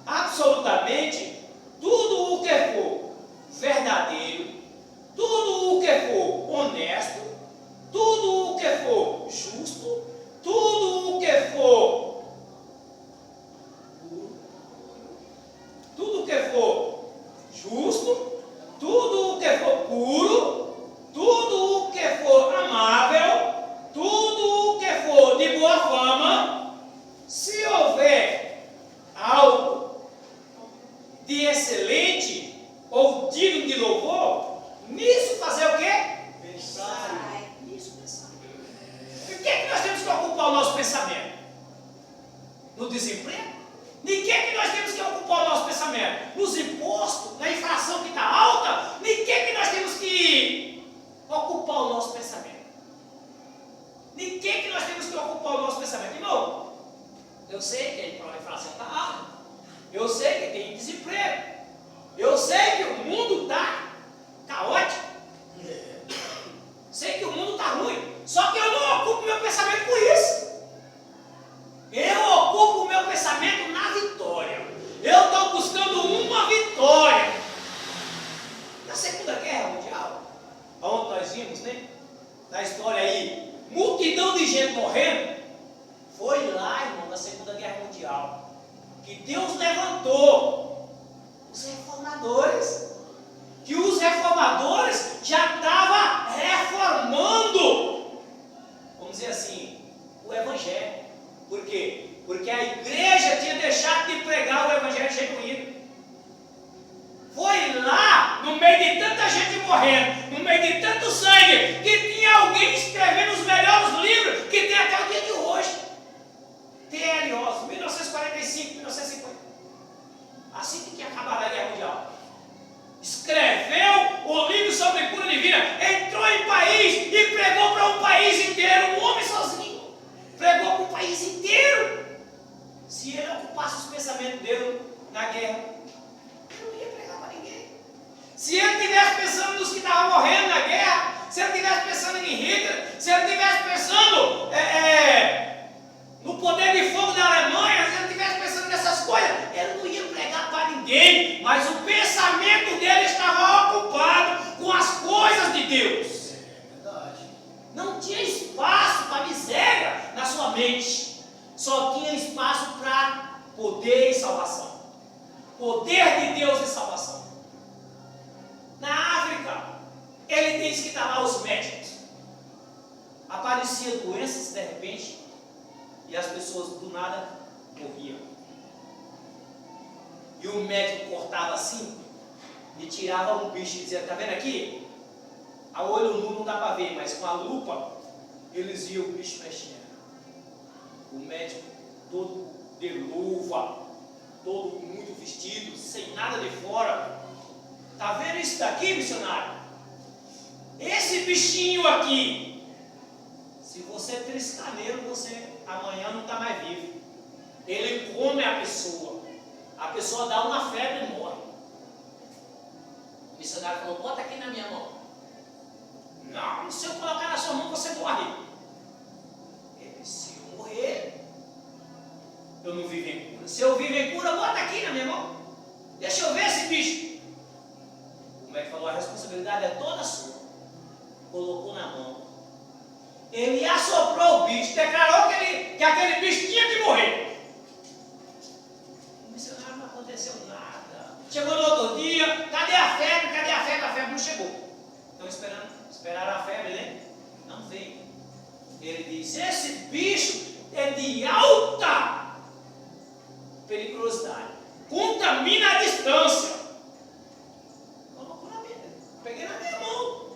absolutamente tudo o que for verdadeiro, tudo o que for honesto, tudo o que for justo, tudo o que for puro, tudo o que for justo, tudo o que for puro, tudo o que for amável, tudo o que for de boa fama, se houver algo de excelente ou digno de louvor, nisso fazer o quê? Pensar. Nisso pensar. Por que nós temos que ocupar o nosso pensamento? No desemprego? De que nós temos que ocupar o nosso pensamento? Nos impostos? Na inflação que está alta? De que nós temos que ocupar o nosso pensamento? De que nós temos que ocupar o nosso pensamento? Irmão, eu sei que a inflação está alta. Eu sei que tem desemprego. Eu sei que o mundo está caótico. Sei que o mundo está ruim. Só que eu não ocupo meu pensamento com isso. Eu ocupo o meu pensamento na vitória. Eu estou buscando uma vitória. Na Segunda Guerra Mundial, onde nós vimos, né? Na história aí, multidão de gente morrendo. Foi lá, irmão, na Segunda Guerra Mundial, que Deus levantou os reformadores. Que os reformadores já estavam reformando, vamos dizer assim, o Evangelho. Por quê? Porque a igreja tinha deixado de pregar o Evangelho genuíno. Foi lá, no meio de tanta gente morrendo, no meio de tanto sangue, que tinha alguém escrevendo os melhores livros que tem até o dia de hoje. T.L. Osborne, 1945, 1950. Assim que tinha acabado a Guerra Mundial. Escreveu o livro sobre cura divina, entrou em país e pregou para um país inteiro, um homem sozinho, pregou para um país inteiro. Se ele ocupasse os pensamentos dele na guerra, ele não ia pregar para ninguém. Se ele estivesse pensando nos que estavam morrendo na guerra, se ele estivesse pensando em Hitler, se ele estivesse pensando no poder de fogo da Alemanha, se ele só tinha espaço para poder e salvação. Poder de Deus e salvação. Na África, ele diz que estavam lá os médicos. Apareciam doenças de repente e as pessoas do nada morriam. E o médico cortava assim e tirava um bicho e dizia: tá vendo aqui? A olho nu não dá para ver, mas com a lupa eles viam o bicho mexendo. O médico todo de luva, todo muito vestido, sem nada de fora. Tá vendo isso daqui, missionário? Esse bichinho aqui, se você triscar nele, você amanhã não está mais vivo. Ele come a pessoa dá uma febre e morre. O missionário falou: bota aqui na minha mão. Não, se eu colocar na sua mão, você morre. Ele: se eu morrer, eu não vivo em cura. Se eu vivo em cura, bota aqui na minha mão. Deixa eu ver esse bicho. O médico falou: a responsabilidade é toda sua. Colocou na mão. Ele assoprou o bicho, declarou que aquele bicho tinha que morrer. O missionário não aconteceu nada. Chegou no outro dia: cadê a febre? Cadê a febre? A febre não chegou. Estão esperaram a febre, né? Não veio. Ele disse: esse bicho é de alta periculosidade, contamina a distância. Colocou na minha, peguei na minha mão.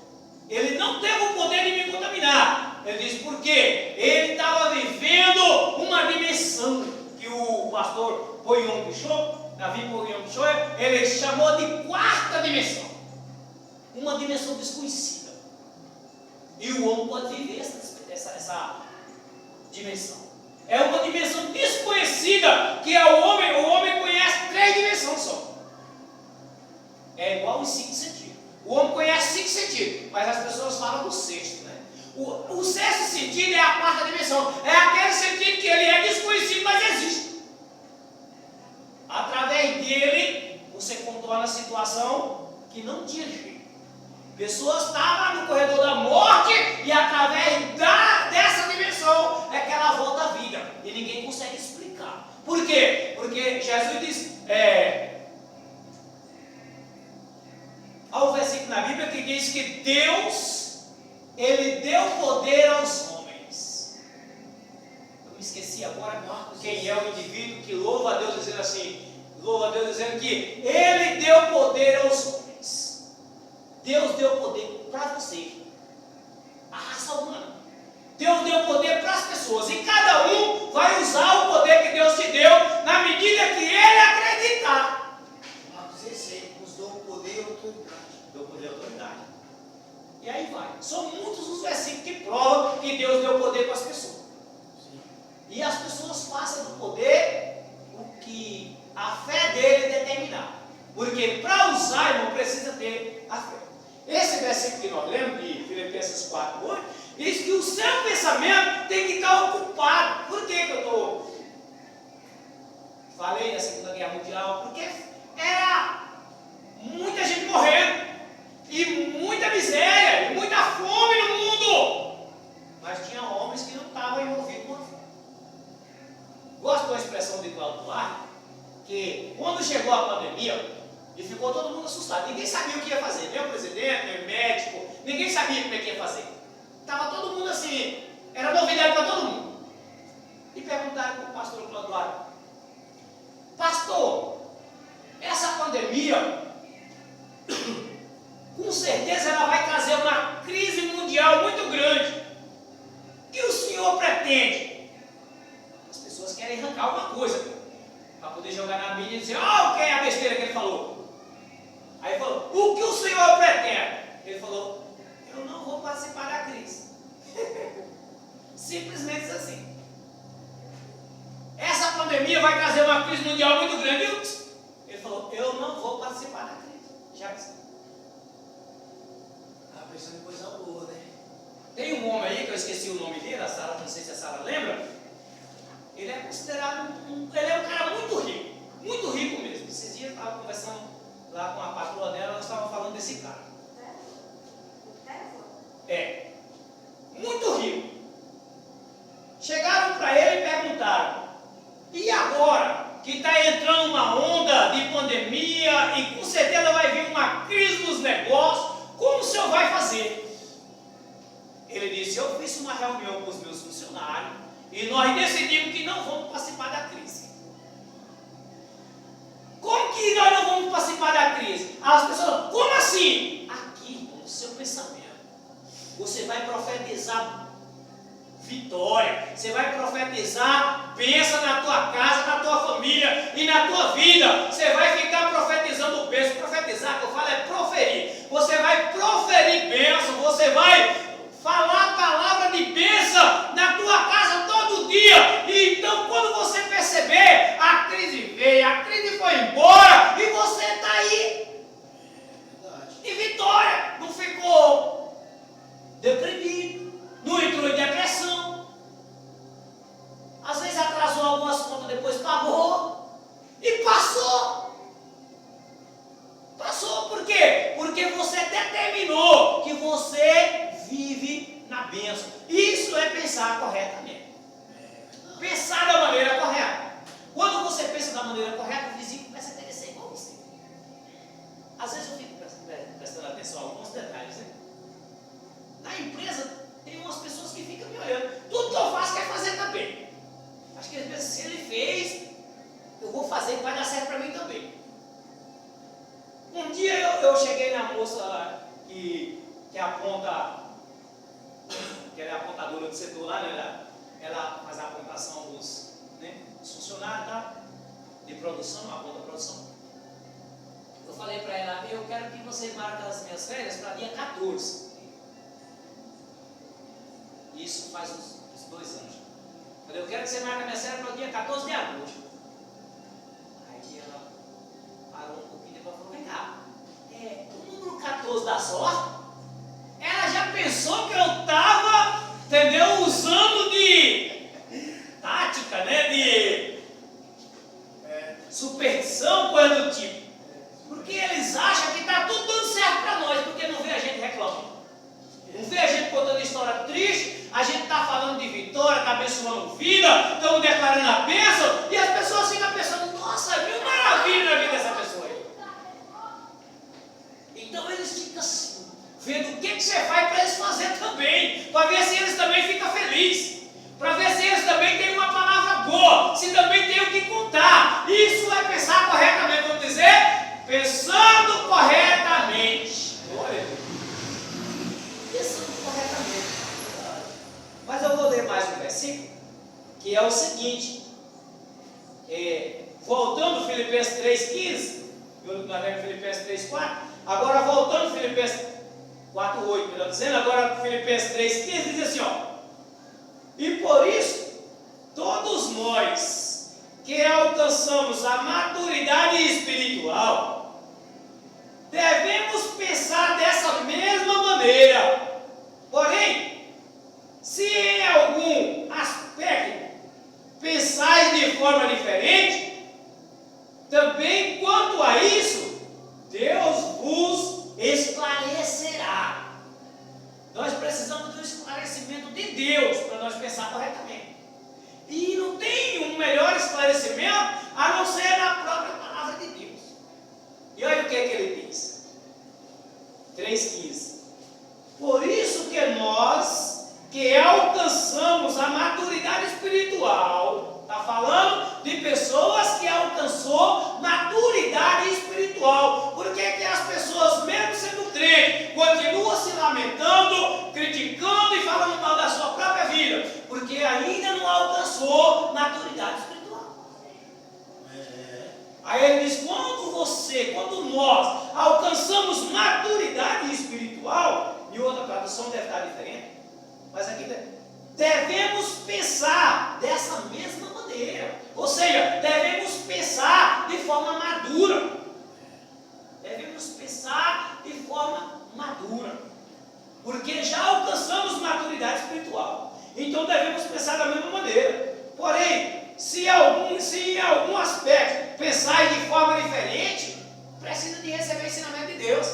Ele não teve o poder de me contaminar. Ele disse: por quê? Ele estava vivendo uma dimensão que o pastor Poyon Bichot, Davi Poyon Bichot, ele chamou de quarta dimensão. Uma dimensão desconhecida. E o homem pode viver essa dimensão. É uma dimensão desconhecida que é o homem conhece 3 dimensões só. É igual os 5 sentidos. O homem conhece 5 sentidos, mas as pessoas falam do 6º, né? O 6º sentido é a quarta dimensão. É aquele sentido que ele é desconhecido, mas existe. Através dele, você controla a situação que não tinha jeito. Pessoas estavam no corredor da morte e através dessa dimensão é que ela volta à vida. E ninguém consegue explicar. Por quê? Porque Jesus diz, há um versículo na Bíblia que diz que Deus, Ele deu poder aos homens. Eu me esqueci agora quem é o indivíduo que louva a Deus dizendo assim, louva a Deus dizendo que Ele deu poder aos homens. Deus deu poder para você, a raça humana. Deus deu poder para as pessoas e cada um vai usar o poder que Deus te deu na medida que ele acreditar. Marcos 16, nos deu poder e autoridade. Deu poder e autoridade. E aí vai. São muitos os versículos que provam que Deus deu poder para as pessoas. Sim. E as pessoas façam do poder o que a fé dele determinar. Porque para usar, irmão, precisa ter a fé. Esse versículo que nós lemos, de Filipenses 4:8, diz que o seu pensamento tem que estar ocupado. Por que eu falei da Segunda Guerra Mundial? Porque era muita gente morrendo, e muita miséria, e muita fome no mundo. Mas tinha homens que não estavam envolvidos com a fome. Gosto da expressão de Cláudio Duarte, que quando chegou a pandemia, e ficou todo mundo assustado. Ninguém sabia o que ia fazer. Nem o presidente, nem o médico. Ninguém sabia como é que ia fazer. Estava todo mundo assim. Era novidade para todo mundo. E perguntaram para o pastor Cláudio Duarte: pastor, essa pandemia, com certeza ela vai trazer uma crise mundial muito grande. O que o senhor pretende? As pessoas querem arrancar alguma coisa para poder jogar na mídia e dizer: o que é a besteira que ele falou? Aí ele falou: o que o senhor pretende? Ele falou: eu não vou participar da crise. Simplesmente assim. Essa pandemia vai trazer uma crise mundial muito grande. Ele falou: eu não vou participar da crise. Já que Estava pensando em coisa boa, né? tem um homem aí que eu esqueci o nome dele, a Sara, não sei se a Sara lembra. Ele é considerado ele é um cara muito rico mesmo. Esses dias eu estava conversando lá com a patroa dela, nós estávamos falando desse cara. Muito rico. Chegaram para ele e perguntaram: agora que está entrando uma onda de pandemia e com certeza vai vir uma crise nos negócios, como o senhor vai fazer? Ele disse: eu fiz uma reunião com os meus funcionários e nós decidimos que não vamos participar da crise. Como que nós não vamos participar da crise? As pessoas, como assim? Aqui, no seu pensamento, você vai profetizar vitória, você vai profetizar bênção na tua casa, na tua família e na tua vida. Você vai ficar profetizando bênção. Profetizar, que eu falo, é proferir. Você vai proferir bênção, você vai falar a palavra de bênção na tua casa todo dia. E então, quando você perceber, a crise veio, a crise foi embora e você está aí em vitória. Não ficou deprimido, não entrou em depressão. Às vezes atrasou algumas contas, depois pagou e passou. Passou por quê? Porque você determinou que você vive na bênção. Isso é pensar corretamente. Pensar da maneira correta. Quando você pensa da maneira correta, o vizinho começa a querer ser igual a você. Às vezes eu fico prestando atenção a alguns detalhes, né? Na empresa tem umas pessoas que ficam me olhando. Tudo que eu faço quer fazer também. Acho que eles pensam, se ele fez, eu vou fazer, vai dar certo para mim também. Um dia eu cheguei na moça que aponta, que ela é apontadora do setor lá, né? Ela faz a apontação dos, né, funcionários, tá? De produção, aponta a produção. Eu falei para ela: eu quero que você marque as minhas férias para dia 14. Isso faz uns 2 anos. Eu falei: eu quero que você marque a minha férias para o dia 14 de agosto. Aí ela parou um pouquinho e depois falou: vem cá, o número 14 dá sorte? Ela já pensou que eu estava, entendeu, usando de tática, né, de superstição, coisa do tipo. Porque eles acham que está tudo dando certo para nós, porque não vê a gente reclamando. Não vê a gente contando história triste, a gente está falando de vitória, está abençoando vida, estamos declarando a bênção, e as pessoas ficam pensando: nossa, mil maravilha na vida dessa pessoa aí. Então eles ficam assim, vendo o que você faz para eles fazerem também, para ver se eles também ficam felizes, para ver se eles também têm uma palavra boa, se também tem o que contar. Isso é pensar corretamente, vamos dizer, pensando corretamente. Glória a Deus. Pensando corretamente. Mas eu vou ler mais um versículo, que é o seguinte, voltando Filipenses 3,15, nós lemos Filipenses 3,4, agora voltando Filipenses 4,8, melhor dizendo, agora Filipenses 3,15 diz assim, ó: e por isso, todos nós que alcançamos a maturidade espiritual, devemos pensar dessa mesma maneira. Porém, se em algum aspecto pensais de forma diferente, também quanto a isso, Deus vos esclarecerá. Nós precisamos do esclarecimento de Deus para nós pensar corretamente. E não tem um melhor esclarecimento a não ser na própria palavra de Deus. E olha o que ele diz. 3,15. Por isso que nós, que alcançamos a maturidade espiritual, está falando de pessoas que alcançou maturidade espiritual. Por que as pessoas, mesmo sendo crentes, continuam se lamentando, criticando e falando mal da sua própria vida? Porque ainda não alcançou maturidade espiritual. Aí ele diz: quando nós alcançamos maturidade espiritual, em outra tradução deve estar diferente, mas aqui devemos pensar dessa mesma maneira. Ou seja, devemos pensar de forma madura. Devemos pensar de forma madura. Porque já alcançamos maturidade espiritual. Então devemos pensar da mesma maneira. Porém, se em algum aspecto pensar de forma diferente, precisa de receber ensinamento de Deus.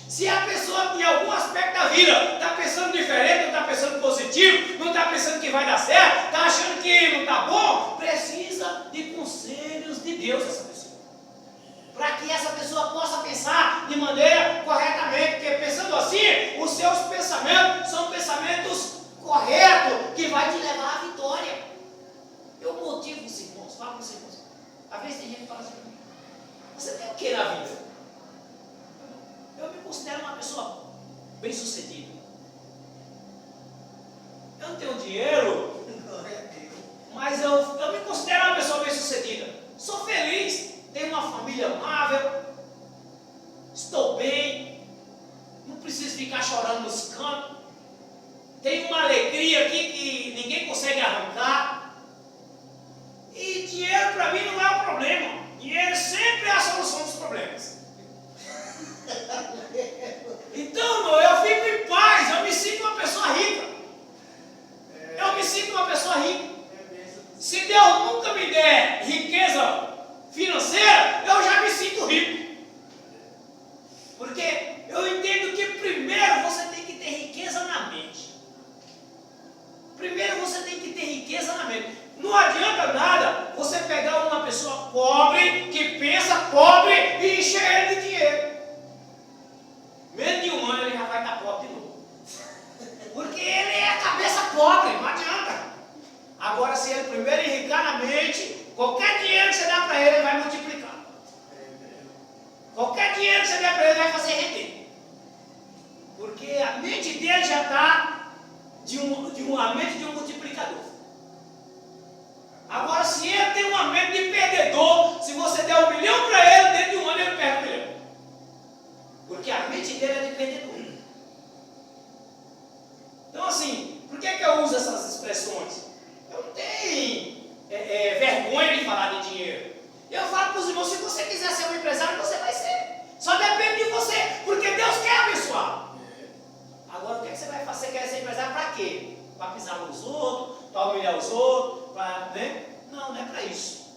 Se a pessoa em algum aspecto da vida está pensando diferente, não está pensando positivo, não está pensando que vai dar certo, está achando que não está bom, precisa de conselho conselhos de Deus essa pessoa. Para que essa pessoa possa pensar de maneira corretamente, porque pensando assim, os seus pensamentos são pensamentos corretos, que vai te levar à vitória. Eu motivo os irmãos, falo para os irmãos. Às vezes tem gente que fala assim, você tem o que na vida? Eu me considero uma pessoa bem sucedida. Eu não tenho dinheiro, mas eu me considero uma pessoa bem sucedida. Sou feliz, tenho uma família amável, estou bem, não preciso ficar chorando nos cantos, tenho uma alegria aqui que ninguém consegue arrancar. E dinheiro para mim não é um problema. Dinheiro sempre é a solução dos problemas. Então, eu fico em paz, eu me sinto uma pessoa rica. Eu me sinto uma pessoa rica. Se Deus nunca me der riqueza financeira, eu já me sinto rico. Porque eu entendo que primeiro você tem que ter riqueza na mente. Primeiro você tem que ter riqueza na mente. Não adianta nada você pegar uma pessoa pobre, que pensa pobre, e encher ele de dinheiro. Menos de um ano ele já vai estar pobre de novo. Porque ele é a cabeça pobre, não adianta. Agora, se ele primeiro enricar na mente, qualquer dinheiro que você dá para ele vai multiplicar. Qualquer dinheiro que você der para ele vai fazer render. Porque a mente dele já está a mente de um multiplicador. Agora, se ele tem uma mente de perdedor, se você der 1 milhão para ele, dentro de um ano ele perde 1 milhão. Porque a mente dele é de perdedor. Então, assim, por que eu uso essas expressões? Eu não tenho vergonha de falar de dinheiro. Eu falo para os irmãos, se você quiser ser um empresário, você vai ser. Só depende de você, porque Deus quer abençoar. Agora, o que você vai fazer? Você quer ser empresário para quê? Para pisar nos outros, para humilhar os outros, né? Não é para isso.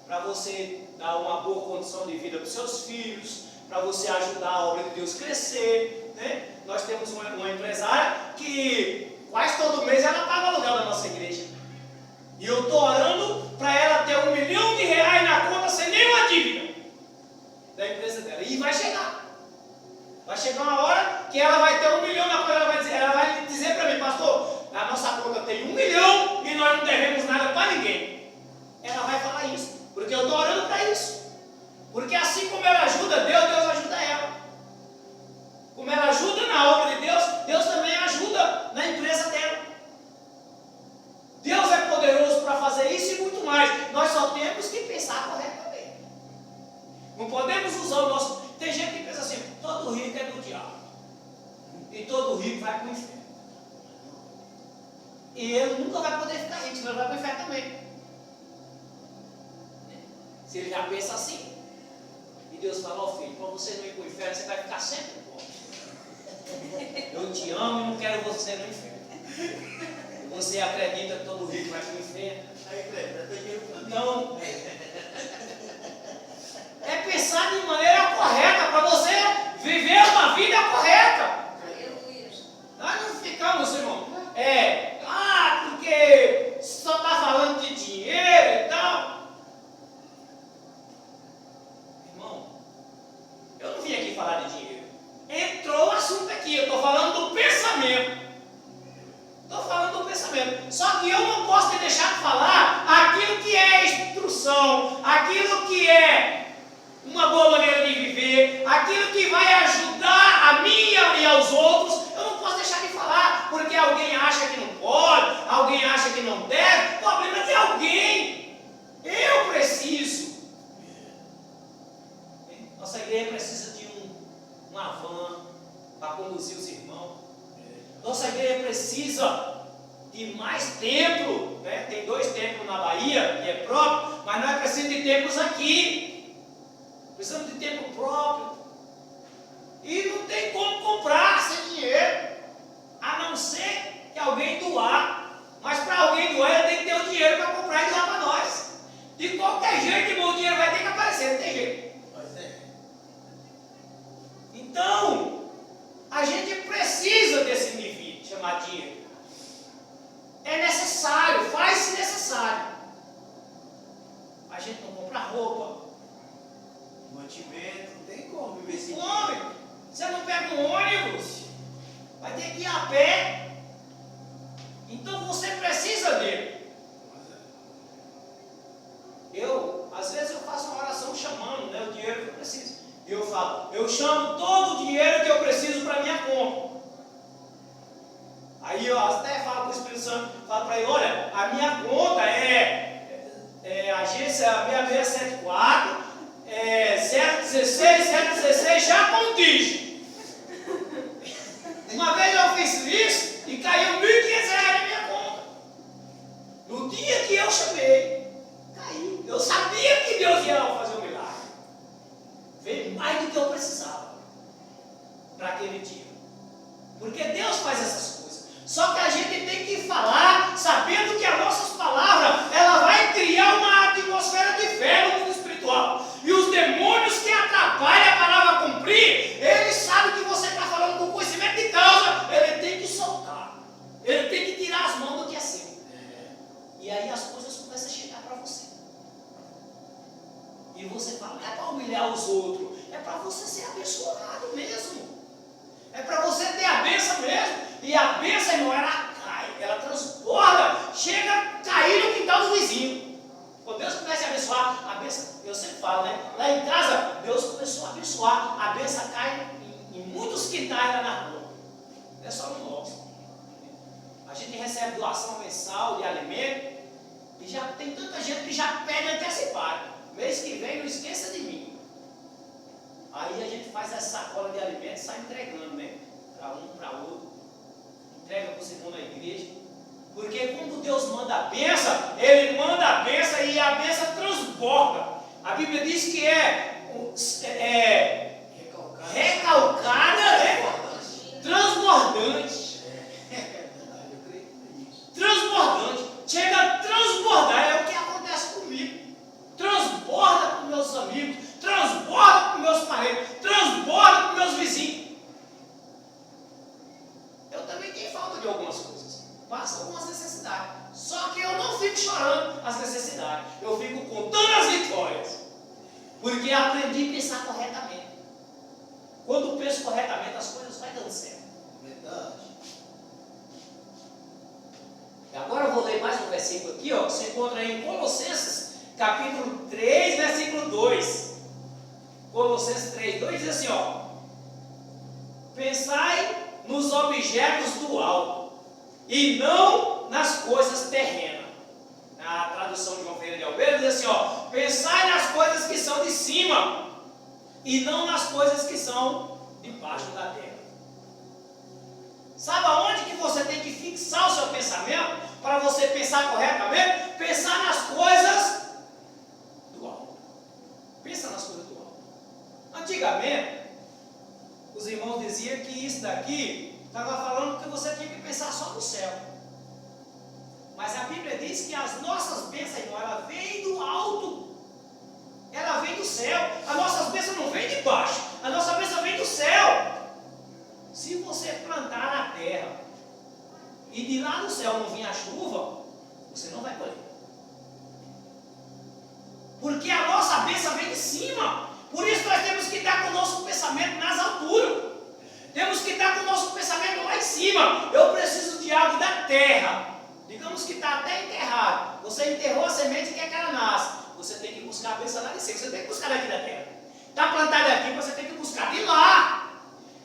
Para você dar uma boa condição de vida para os seus filhos, para você ajudar a obra de Deus crescer, né? Nós temos uma empresária que quase todo mês ela paga o aluguel da nossa igreja. E eu estou orando para ela ter R$1 milhão na conta sem nenhuma dívida da empresa dela. E vai chegar. Vai chegar uma hora que ela vai ter R$1 milhão na conta, ela vai dizer para mim, pastor, a nossa conta tem R$1 milhão e nós não devemos nada para ninguém. Ela vai falar isso, porque eu estou orando para isso. Porque assim como ela ajuda Deus, Deus ajuda ela. Como ela ajuda na obra de Deus, Deus também ajuda na empresa dela. Deus é poderoso para fazer isso e muito mais. Nós só temos que pensar corretamente. Não podemos usar o nosso... Tem gente que pensa assim, todo rico é do diabo. E todo rico vai para o inferno. E ele nunca vai poder ficar rico, senão ele vai para o inferno também. Se ele já pensa assim, e Deus fala, ó filho, para você não ir para o inferno, você vai ficar sempre pobre. Eu te amo e não quero você no inferno. Você acredita que todo rico vai para o inferno? Não. É pensar de maneira correta, para você viver uma vida correta. Nós não ficamos, irmão, porque só está falando de dinheiro e tal. Irmão, eu não vim aqui falar de dinheiro. Entrou o assunto aqui, eu estou falando do pensamento. Estou falando do pensamento. Só que eu não posso deixar de falar aquilo que é instrução, aquilo que é uma boa maneira de viver, aquilo que vai ajudar a mim e aos outros. Eu não posso deixar de falar, porque alguém acha que não pode, alguém acha que não deve. O problema é de alguém. Eu preciso. Nossa igreja precisa de uma van para conduzir os irmãos. Nossa igreja precisa de mais templo, né? Tem 2 templos na Bahia, que é próprio, mas nós precisamos de templos aqui. Precisamos de templo próprio. E não tem como comprar sem dinheiro, a não ser que alguém doar. Mas para alguém doar, ele tem que ter o dinheiro para comprar e doar para nós. De qualquer jeito, irmão, o dinheiro vai ter que aparecer, não tem jeito. Então, a gente precisa desse nível chamado dinheiro. É necessário, faz-se necessário. gente não compra roupa. Mantimento, não tem como viver sem Come. dinheiro. Você não pega um ônibus, vai ter que ir a pé. Então você precisa dele. Às vezes eu faço uma oração chamando, né, o dinheiro que eu preciso. E eu falo, eu chamo todo o dinheiro que eu preciso para minha conta. Aí eu até falo para o Espírito Santo, falo para ele, olha, a minha conta é agência 6674, 016, já condige. Uma vez eu fiz isso e caiu R$1.500 na minha conta. No dia que eu chamei, caiu. Eu sabia que Deus ia fazer um milagre. Veio mais do que eu precisava para aquele dia. Porque Deus faz essas coisas. Só que a gente tem que falar sabendo que as nossas palavras ela vai criar uma atmosfera de fé no mundo espiritual. E os demônios que atrapalham a palavra cumprir, eles sabem que você está falando com conhecimento de causa. Ele tem que soltar. Ele tem que tirar as mãos do que é seu. E aí as coisas começam a chegar para você. E você fala, não é para humilhar os outros, é para você ser abençoado mesmo. É para você ter a bênção mesmo. E a bênção, irmão, ela cai, ela transborda, chega a cair no quintal do vizinho. Quando Deus começa a abençoar, a bênção, eu sempre falo, né? Lá em casa, Deus começou a abençoar, a bênção cai em muitos quintais lá na rua. Não é só no nosso. A gente recebe doação mensal de alimento, e já tem tanta gente que já pede antecipado. Mês que vem, não esqueça de mim. Aí a gente faz essa sacola de alimentos e sai entregando, né? Para um, para outro. Entrega para o irmão na igreja. Porque quando Deus manda a bênção, Ele manda a bênção e a bênção transborda. A Bíblia diz que recalcada, né? Transbordante. Transbordante. Chega a transbordar. É o que acontece comigo. Transborda com meus amigos, transborda com meus parentes, transborda com meus vizinhos. Eu também tenho falta de algumas coisas, passo algumas necessidades, só que eu não fico chorando as necessidades, eu fico contando as vitórias, porque aprendi a pensar corretamente. Quando penso corretamente, as coisas vão dando certo. Verdade. E agora eu vou ler mais um versículo aqui, ó, que você encontra aí em Colossenses, capítulo 3, versículo 2. Colossenses 3, 2 diz assim, ó: pensai nos objetos do alto e não nas coisas terrenas. Na tradução de João Ferreira de Almeida diz assim, ó: pensai nas coisas que são de cima e não nas coisas que são debaixo da terra. Sabe aonde que você tem que fixar o seu pensamento para você pensar corretamente? Pensar nas coisas do alto. Pensa nas coisas do alto. Antigamente, os irmãos diziam que isso daqui estava falando que você tinha que pensar só no céu. Mas a Bíblia diz que as nossas bênçãos, irmão, ela vem do alto. Ela vem do céu. As nossas bênçãos não vêm de baixo. A nossa bênção vem do céu. Se você plantar na terra e de lá no céu não vir a chuva, você não vai colher. Porque a nossa bênção vem de cima. Por isso nós temos que estar com o nosso pensamento nas alturas. Temos que estar com o nosso pensamento lá em cima. Eu preciso de algo da terra. Digamos que está até enterrado. Você enterrou a semente e quer que ela nasça. Você tem que buscar a bênção lá de cima. Você tem que buscar daqui da terra. Está plantado aqui, você tem que buscar de lá.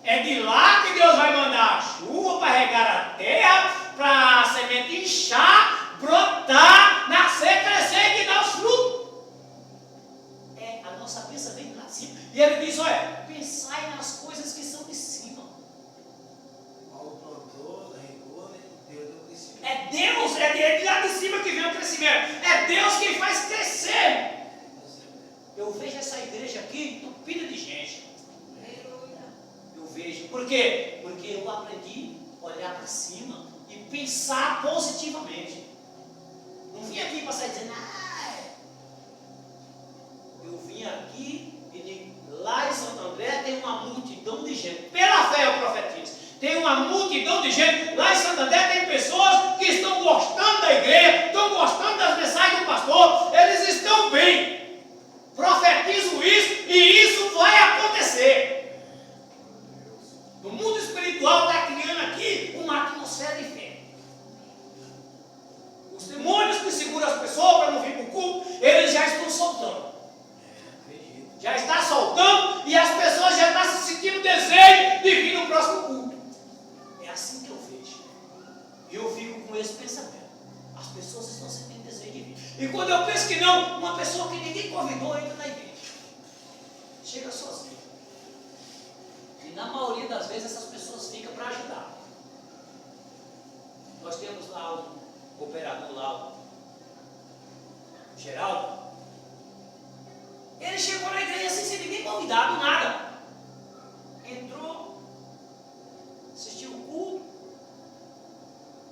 É de lá que Deus vai mandar a chuva para regar a terra, para a semente inchar, brotar, nascer, crescer e dar os frutos. A nossa bênção vem lá de cima. E ele diz, olha, pensai nas coisas que são de cima. Mal plantou, regou, né? Deus deu crescimento. É Deus, é de lá de cima que vem o crescimento. É Deus quem faz crescer. Eu vejo essa igreja aqui entupida de gente. Vejo. Por quê? Porque eu aprendi a olhar para cima e pensar positivamente. Não vim aqui para sair dizendo, eu vim aqui e lá em Santo André tem uma multidão de gente. Pela fé eu profetizo. Tem uma multidão de gente. Lá em Santo André tem pessoas que estão gostando da igreja, estão gostando das mensagens do pastor. Eles estão bem. já estão soltando. Já está soltando e as pessoas já estão se sentindo desejo de vir no próximo culto. É assim que eu vejo. E eu fico com esse pensamento. As pessoas estão sentindo desejo de vir. E quando eu penso que não, uma pessoa que ninguém convidou entra na igreja. Chega sozinha. E na maioria das vezes essas pessoas ficam para ajudar. Nós temos lá o operador lá, o Geraldo. Ele chegou na igreja assim, sem ninguém convidado, nada. Entrou, assistiu o culto.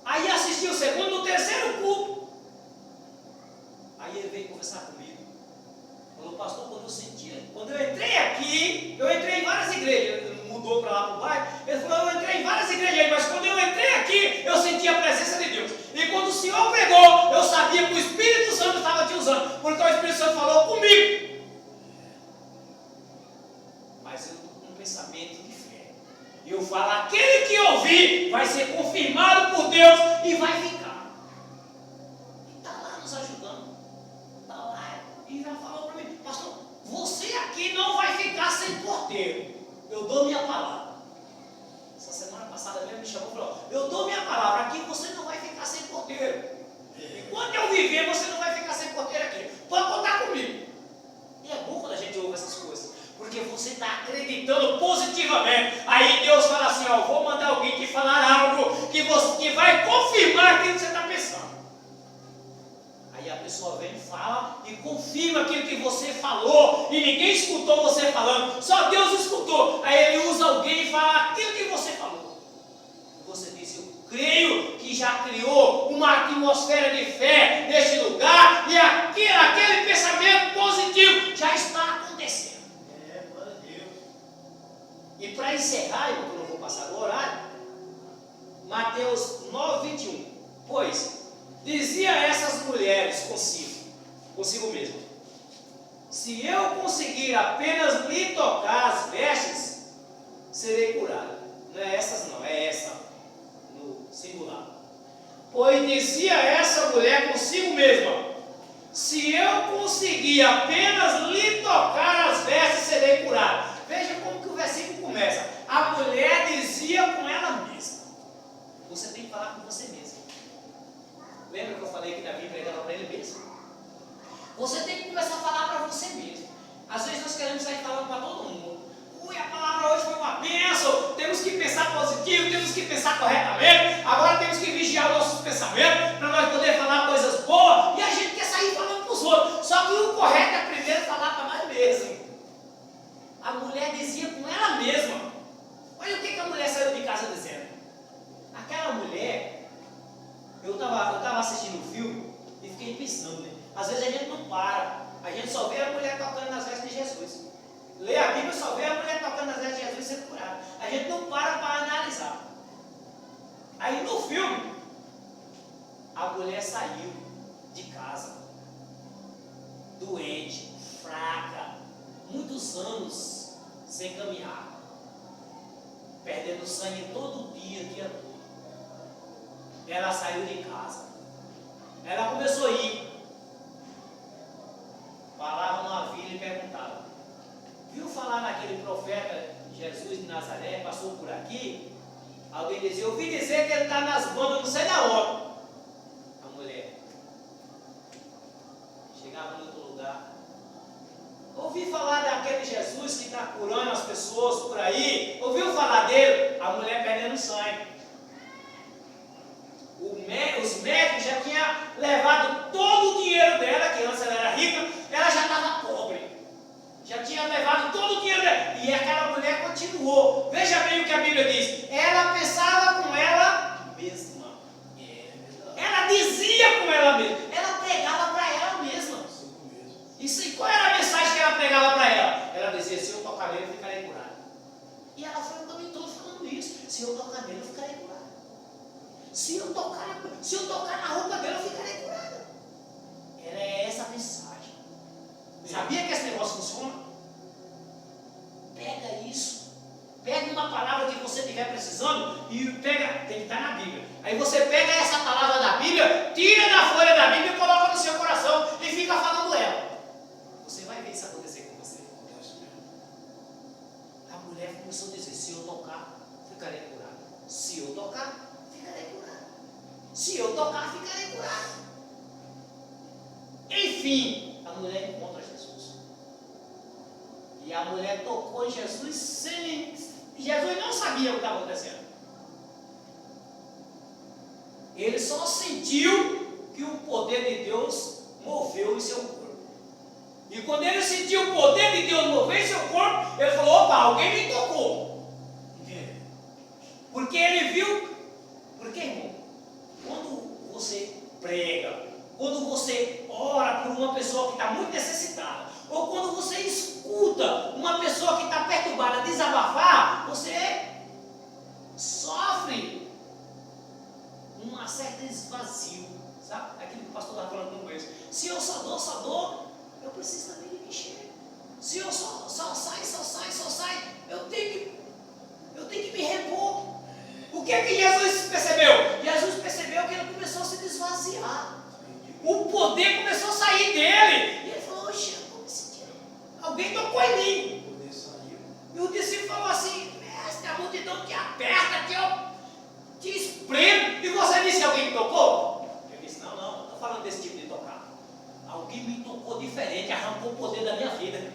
Aí assistiu o segundo, o terceiro culto. Aí ele veio conversar comigo. Falou, pastor, quando eu entrei aqui, eu entrei em várias igrejas. Ele mudou para lá para o bairro. Ele falou, eu entrei em várias igrejas aí, mas quando eu entrei aqui, eu senti a presença de Deus. E quando o Senhor pregou, eu sabia que o Espírito Santo estava te usando, porque o Espírito Santo falou comigo. Mas eu estou com um pensamento de fé. E eu falo, aquele que ouvir vai ser confirmado por Deus e vai ficar. E está lá nos ajudando. Está lá. E já falou para mim, pastor, você aqui não vai ficar sem porteiro. Eu dou minha palavra. Essa semana passada mesmo me chamou e falou, eu dou minha palavra, aqui você não vai ficar sem porteiro. Enquanto eu viver, você não vai ficar sem porteiro aqui. Pode contar comigo. E é bom quando a gente ouve essas coisas, porque você está acreditando positivamente. Aí Deus fala assim, ó, vou mandar alguém te falar algo que vai confirmar aquilo que você está pensando. Aí a pessoa vem e fala e confirma aquilo que você falou e ninguém escutou você falando, só Deus escutou. Aí ele usa alguém e fala aquilo que você falou. Você diz, eu creio que já criou uma atmosfera de fé neste lugar e aquele pensamento positivo já está acontecendo. E para encerrar, eu não vou passar o horário, Mateus 9, 21. Pois dizia essas mulheres consigo mesmo: se eu conseguir apenas lhe tocar as vestes, serei curada. Não é essas não, é essa, no singular. Pois dizia essa mulher consigo mesma: se eu conseguir apenas lhe tocar as vestes, serei curada. Veja como que o versículo começa. A mulher dizia com ela mesma. Você tem que falar com você mesmo. Lembra que eu falei que Davi pregava para ele mesmo? Você tem que começar a falar para você mesmo. Às vezes nós queremos sair falando para todo mundo. Ui, a palavra hoje foi uma bênção. Temos que pensar positivo, temos que pensar corretamente. Agora temos que vigiar nossos pensamentos para nós poder falar coisas boas. E a gente quer sair falando para os outros. Só que o correto é primeiro falar para nós mesmos. A mulher dizia com ela mesma. Olha o que a mulher saiu de casa dizendo. Aquela mulher, eu estava assistindo o filme e fiquei pensando, né? Às vezes a gente não para, a gente só vê a mulher tocando nas vestes de Jesus. Lê a Bíblia, só vê a mulher tocando nas vestes de Jesus sendo curada. A gente não para analisar. Aí no filme, a mulher saiu de casa, doente, fraca, muitos anos sem caminhar, perdendo sangue todo dia, o dia todo. Ela saiu de casa, ela começou a ir, parava numa vila e perguntava: viu falar naquele profeta Jesus de Nazaré, passou por aqui? Alguém dizia: eu ouvi dizer que ele está nas bandas, não sei da onde. A mulher chegava em outro lugar: ouvi falar daquele Jesus que está curando as pessoas por aí, ouviu falar dele? A mulher perdendo sangue. Os médicos já tinham levado todo o dinheiro dela, que antes ela era rica, ela já estava pobre. Já tinha levado todo o dinheiro dela. E aquela mulher continuou. Veja bem o que a Bíblia diz. Ela pensava com ela mesma. Ela dizia com ela mesma. Ela pregava para ela mesma. E qual era a mensagem que ela pregava para ela? Ela dizia: se eu tocar nele, eu ficarei curado. E ela foi o caminho todo falando isso. Se eu tocar nele, eu ficarei curado. Se eu tocar na roupa dele, eu ficarei curada. Era essa a mensagem. Sabia que esse negócio funciona? Pega isso. Pega uma palavra que você estiver precisando e pega, tem que estar na Bíblia. Aí você pega essa palavra da Bíblia, tira da folha da Bíblia e coloca no seu coração e fica falando ela. a mulher tocou em Jesus sem... Jesus não sabia o que estava acontecendo. Ele só sentiu que o poder de Deus moveu em seu corpo. E quando ele sentiu o poder de Deus mover em seu corpo, ele falou: opa, alguém me tocou. Porque ele viu. Porque, irmão, quando você prega, quando você ora por uma pessoa que está muito necessitada, ou quando você escuta uma pessoa que está perturbada desabafar, você sofre um certo esvazio, sabe? Aquilo que o pastor está falando no começo. Se eu só dou, eu preciso também de mexer. Se eu só sai, eu tenho que me repor. O que é que Jesus percebeu? Jesus percebeu que ele começou a se desvaziar. O poder começou a sair dele. E ele falou: oxe, eu estou me sentindo. Alguém tocou em mim. E o discípulo falou assim: mestre, a multidão te aperta, te espreme. E você disse que alguém tocou? Ele disse: não, não estou falando desse tipo de tocar. Alguém me tocou diferente, arrancou o poder da minha vida.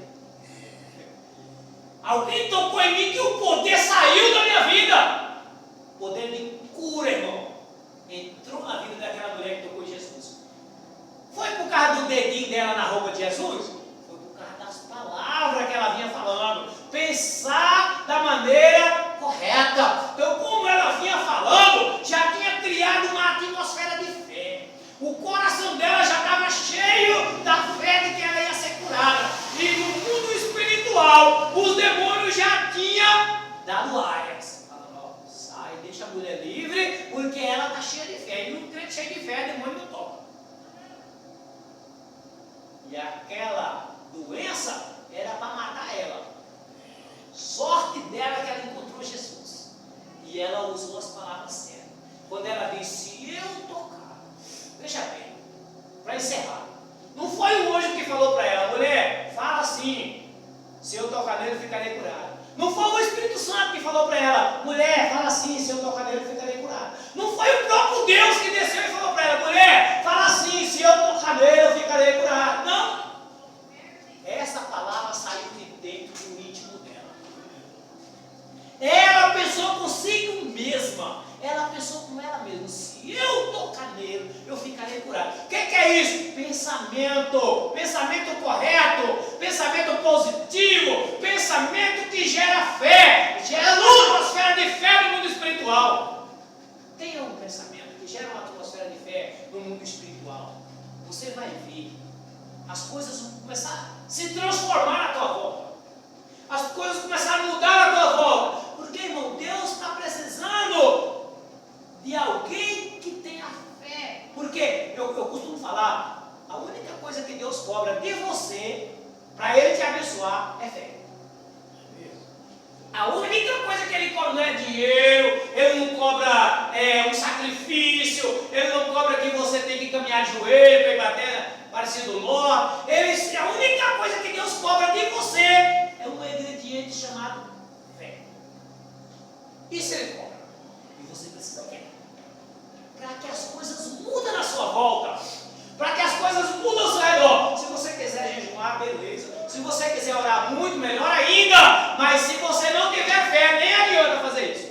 Alguém tocou em mim que o poder saiu da minha vida. Poder de cura, irmão, entrou na vida daquela mulher que tocou em Jesus. Foi por causa do dedinho dela na roupa de Jesus? Foi por causa das palavras que ela vinha falando. Pensar da maneira correta. Então, como ela vinha falando, já tinha criado uma atmosfera de fé. O coração dela já estava cheio da fé de que ela ia ser curada. E no mundo espiritual, os demônios já tinham dado áreas. Sai, deixa a mulher livre, porque ela está cheia de fé. E um crente cheio de fé, demônio não toca. E aquela doença era para matar ela. Sorte dela que ela encontrou Jesus. E ela usou as palavras certas. Quando ela disse: se eu tocar, veja bem, para encerrar, não foi o anjo que falou para ela: mulher, fala assim, se eu tocar nele, ficarei curado. Não foi o Espírito Santo que falou para ela: mulher, fala assim, se eu tocar nele, ficarei curado. Não foi o próprio Deus que desceu e falou para ela: mulher, fala assim, se eu tocar nele, eu ficarei curado. Não. Essa palavra saiu de dentro do íntimo dela. Ela pensou consigo mesma. Ela pensou com ela mesma: se eu tocar nele, eu ficarei curado. O que é isso? Pensamento. Pensamento correto. Pensamento positivo. Pensamento que gera fé. Gera uma atmosfera de fé no mundo espiritual. Tenha um pensamento que gera uma atmosfera de fé no mundo espiritual. Você vai ver as coisas vão começar a se transformar à tua volta. As coisas começaram a mudar à tua volta. Porque, irmão, Deus está precisando de alguém que tenha fé. Porque eu costumo falar: a única coisa que Deus cobra de você, para Ele te abençoar, é fé. A única coisa que Ele cobra não é dinheiro, Ele não cobra um sacrifício, Ele não cobra que você tem que caminhar de joelho, pegar terra, parecido Ló. A única coisa que Deus cobra de você é um ingrediente chamado fé. Isso Ele cobra. E você precisa querer. Para que as coisas mudem na sua volta. Para que as coisas mudem ao seu redor. Se você quiser jejuar, beleza. Se você quiser orar, muito melhor ainda. Mas se você não tiver fé, nem adianta fazer isso.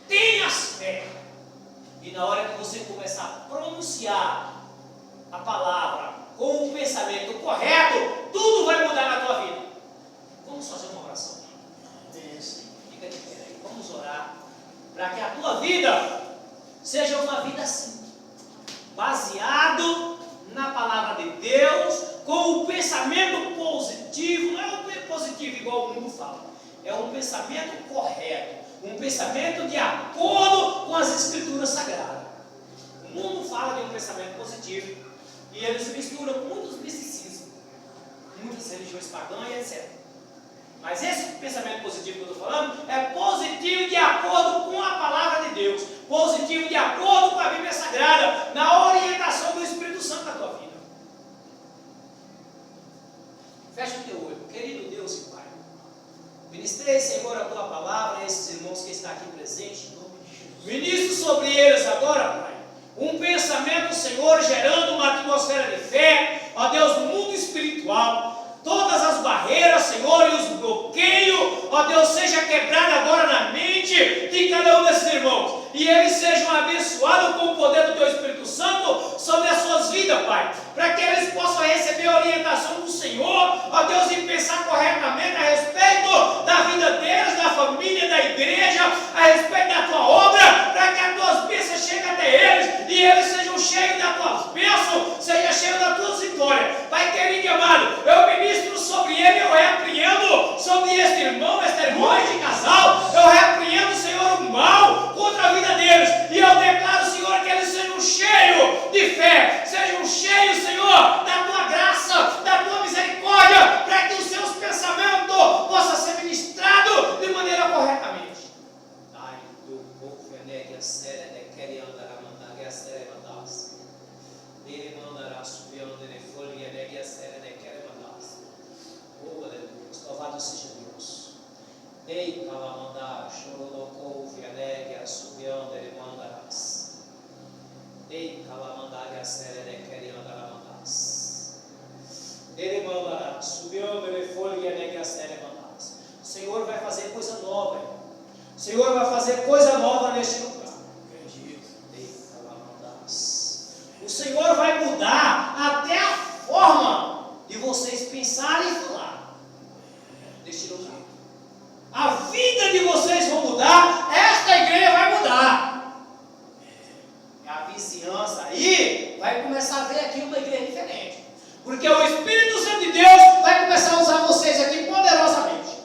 Tenha fé. E na hora que você começar a pronunciar a palavra com o pensamento correto, tudo vai mudar na tua vida. Vamos fazer uma oração. Fica de pé aí. Vamos orar para que a tua vida seja uma vida assim, baseado na palavra de Deus, com o pensamento positivo. Não é um positivo igual o mundo fala, é um pensamento correto, um pensamento de acordo com as escrituras sagradas. O mundo fala de um pensamento positivo e ele se mistura com muitos misticismos, muitas religiões pagãs e etc. Mas esse pensamento positivo que eu estou falando é positivo de acordo com a palavra de Deus, positivo de acordo com a Bíblia Sagrada, na orientação do Espírito Santo na tua vida. Fecha o teu olho. Querido Deus e Pai, ministrei, Senhor, a tua palavra a esses irmãos que estão aqui presentes. Ministro sobre eles agora, Pai, um pensamento, Senhor, gerando uma atmosfera de fé, ó Deus, no mundo espiritual. receber a orientação do Senhor, ó Deus, e pensar corretamente a respeito da vida deles, da família, da igreja, a respeito da tua obra, para que as tuas bênçãos cheguem até eles e eles sejam cheios das tuas bênçãos, sejam cheios das tuas vitórias. Pai querido e amado, eu ministro sobre ele, eu repreendo sobre este irmão, esta irmã de casal, eu repreendo, Senhor, o mal contra a vida deles, e eu declaro, Senhor, que eles sejam cheios de fé, sejam cheios, Senhor, da tua graça, da tua misericórdia, para que os seus pensamentos possam ser ministrados de maneira corretamente. Ai, do povo, a série de querer andar a mandar, a série mandasse. Ele mandará subir onde ele for, e a série de querer mandasse. Oh, aleluia, louvado seja Deus. Ei, calamandar, chorou, a subir onde ele mandarás. Ei, calamandar, a série de querer andar a mandasse. Ele mandará subir onde ele for, e a série mandasse. O Senhor vai fazer coisa nova, irmão. O Senhor vai fazer coisa nova neste lugar. O Senhor vai mudar até a forma de vocês pensarem e falar. Deixa eu ver. A vida de vocês vai mudar, esta igreja vai mudar. A vizinhança aí vai começar a ver aqui uma igreja diferente. Porque o Espírito Santo de Deus vai começar a usar vocês aqui poderosamente.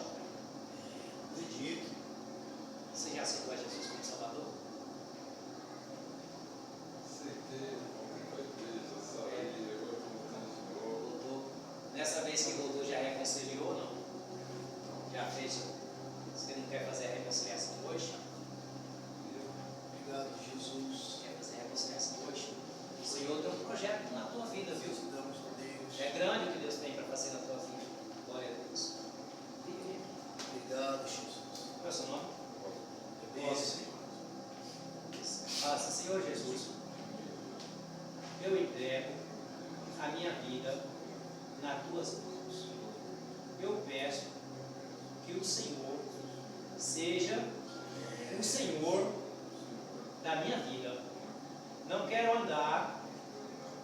Você já aceitou a Jesus como Salvador? Nessa vez que voltou, já reconciliou ou não? Já fez? Você não quer fazer a reconciliação hoje? Obrigado, Jesus. Quer fazer a reconciliação hoje? O Senhor tem um projeto na tua vida, viu? Damos a Deus. É grande o que Deus tem para fazer na tua vida. Glória a Deus. Obrigado, Jesus. Qual é o seu nome? Bênção. Fala assim, Senhor Jesus, eu entrego a minha vida nas tuas mãos. Eu peço que o Senhor seja o Senhor da minha vida. Não quero andar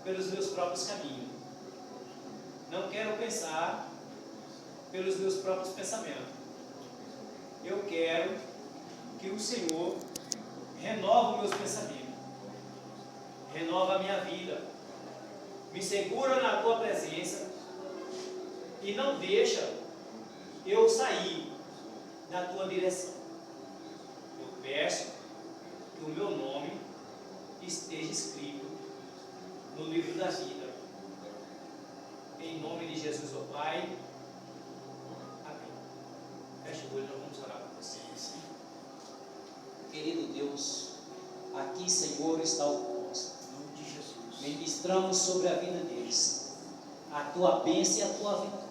pelos meus próprios caminhos. Não quero pensar pelos meus próprios pensamentos. Eu quero que o Senhor renova os meus pensamentos. Renova a minha vida. Me segura na tua presença e não deixa eu sair da tua direção. Eu peço que o meu nome esteja escrito no livro da vida. Em nome de Jesus, ó Pai. Amém. Feche o olho, nós vamos orar por vocês. Querido Deus, aqui, Senhor, está o posto. Em nome de Jesus. Ministramos sobre a vida deles a tua bênção e a tua vitória.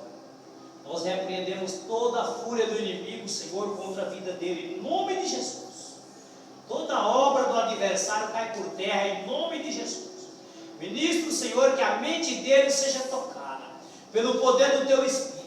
Nós repreendemos toda a fúria do inimigo, Senhor, contra a vida dele, em nome de Jesus. Toda obra do adversário cai por terra, em nome de Jesus. Ministro, Senhor, que a mente dele seja tocada pelo poder do teu Espírito.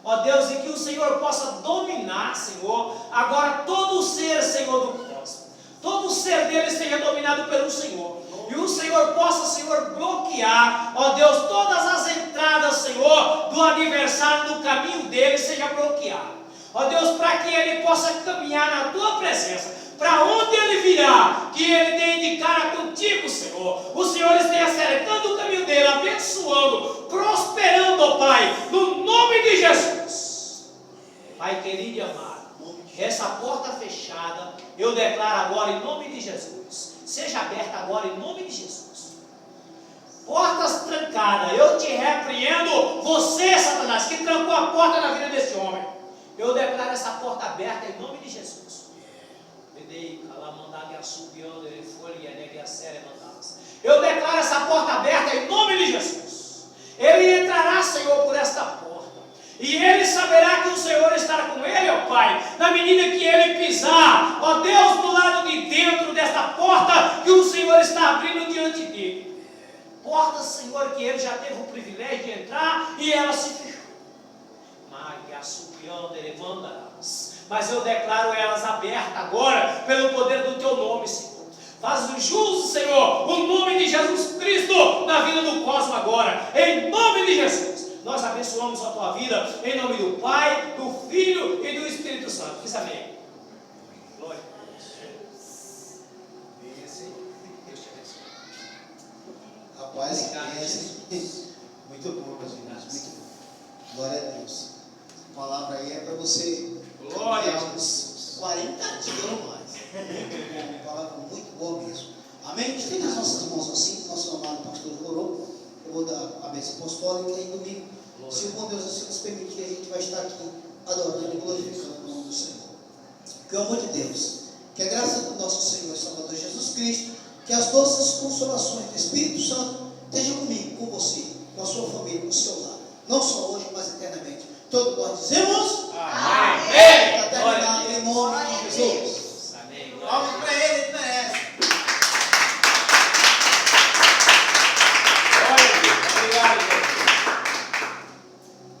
Ó Deus, e que o Senhor possa dominar, Senhor, agora todo o ser, Senhor, do cosmos. Todo o ser dele seja dominado pelo Senhor. E o Senhor possa, Senhor, bloquear, ó Deus, todas as entradas, Senhor, do adversário no caminho dele seja bloqueado. Ó Deus, para que ele possa caminhar na tua presença. Para onde ele virá, que ele tenha de cara contigo, Senhor. O Senhor esteja acertando o caminho dele, abençoando, prosperando, ó Pai, no nome de Jesus. Pai querido e amado, essa porta fechada, eu declaro agora em nome de Jesus. Seja aberta agora em nome de Jesus. Portas trancadas, eu te repreendo, você, Satanás, que trancou a porta na vida desse homem. Eu declaro essa porta aberta em nome de Jesus. Eu declaro essa porta aberta em nome de Jesus. Ele entrará, Senhor, por esta porta. E ele saberá que o Senhor estará com ele, ó Pai, na medida que ele pisar, ó Deus, do lado de dentro desta porta que o Senhor está abrindo diante dele. Porta, Senhor, que ele já teve o privilégio de entrar e ela se fechou. Mas eu declaro elas abertas agora pelo poder do teu nome, Senhor. Faz o justo, Senhor, o nome de Jesus Cristo na vida do cosmos agora, em nome de Nós abençoamos a tua vida em nome do Pai, do Filho e do Espírito Santo. Diz amém. Glória a Deus. Deus te abençoe. Rapaz, muito bom, meus irmãos, muito bom. Glória a Deus. A palavra aí é para você. Glória a caminhar uns 40 dias ou mais. Uma palavra muito boa mesmo. Amém? Estende as nossas mãos assim, nosso amado pastor orou. Eu vou dar a bênção apostólica e domingo, se o bom Deus assim nos permitir, a gente vai estar aqui adorando e glorificando o nome do Senhor. Que o amor de Deus, que a graça do nosso Senhor e Salvador Jesus Cristo, que as doces consolações do Espírito Santo estejam comigo, com você, com a sua família, com o seu lar. Não só hoje, mas eternamente. Todos nós dizemos amém.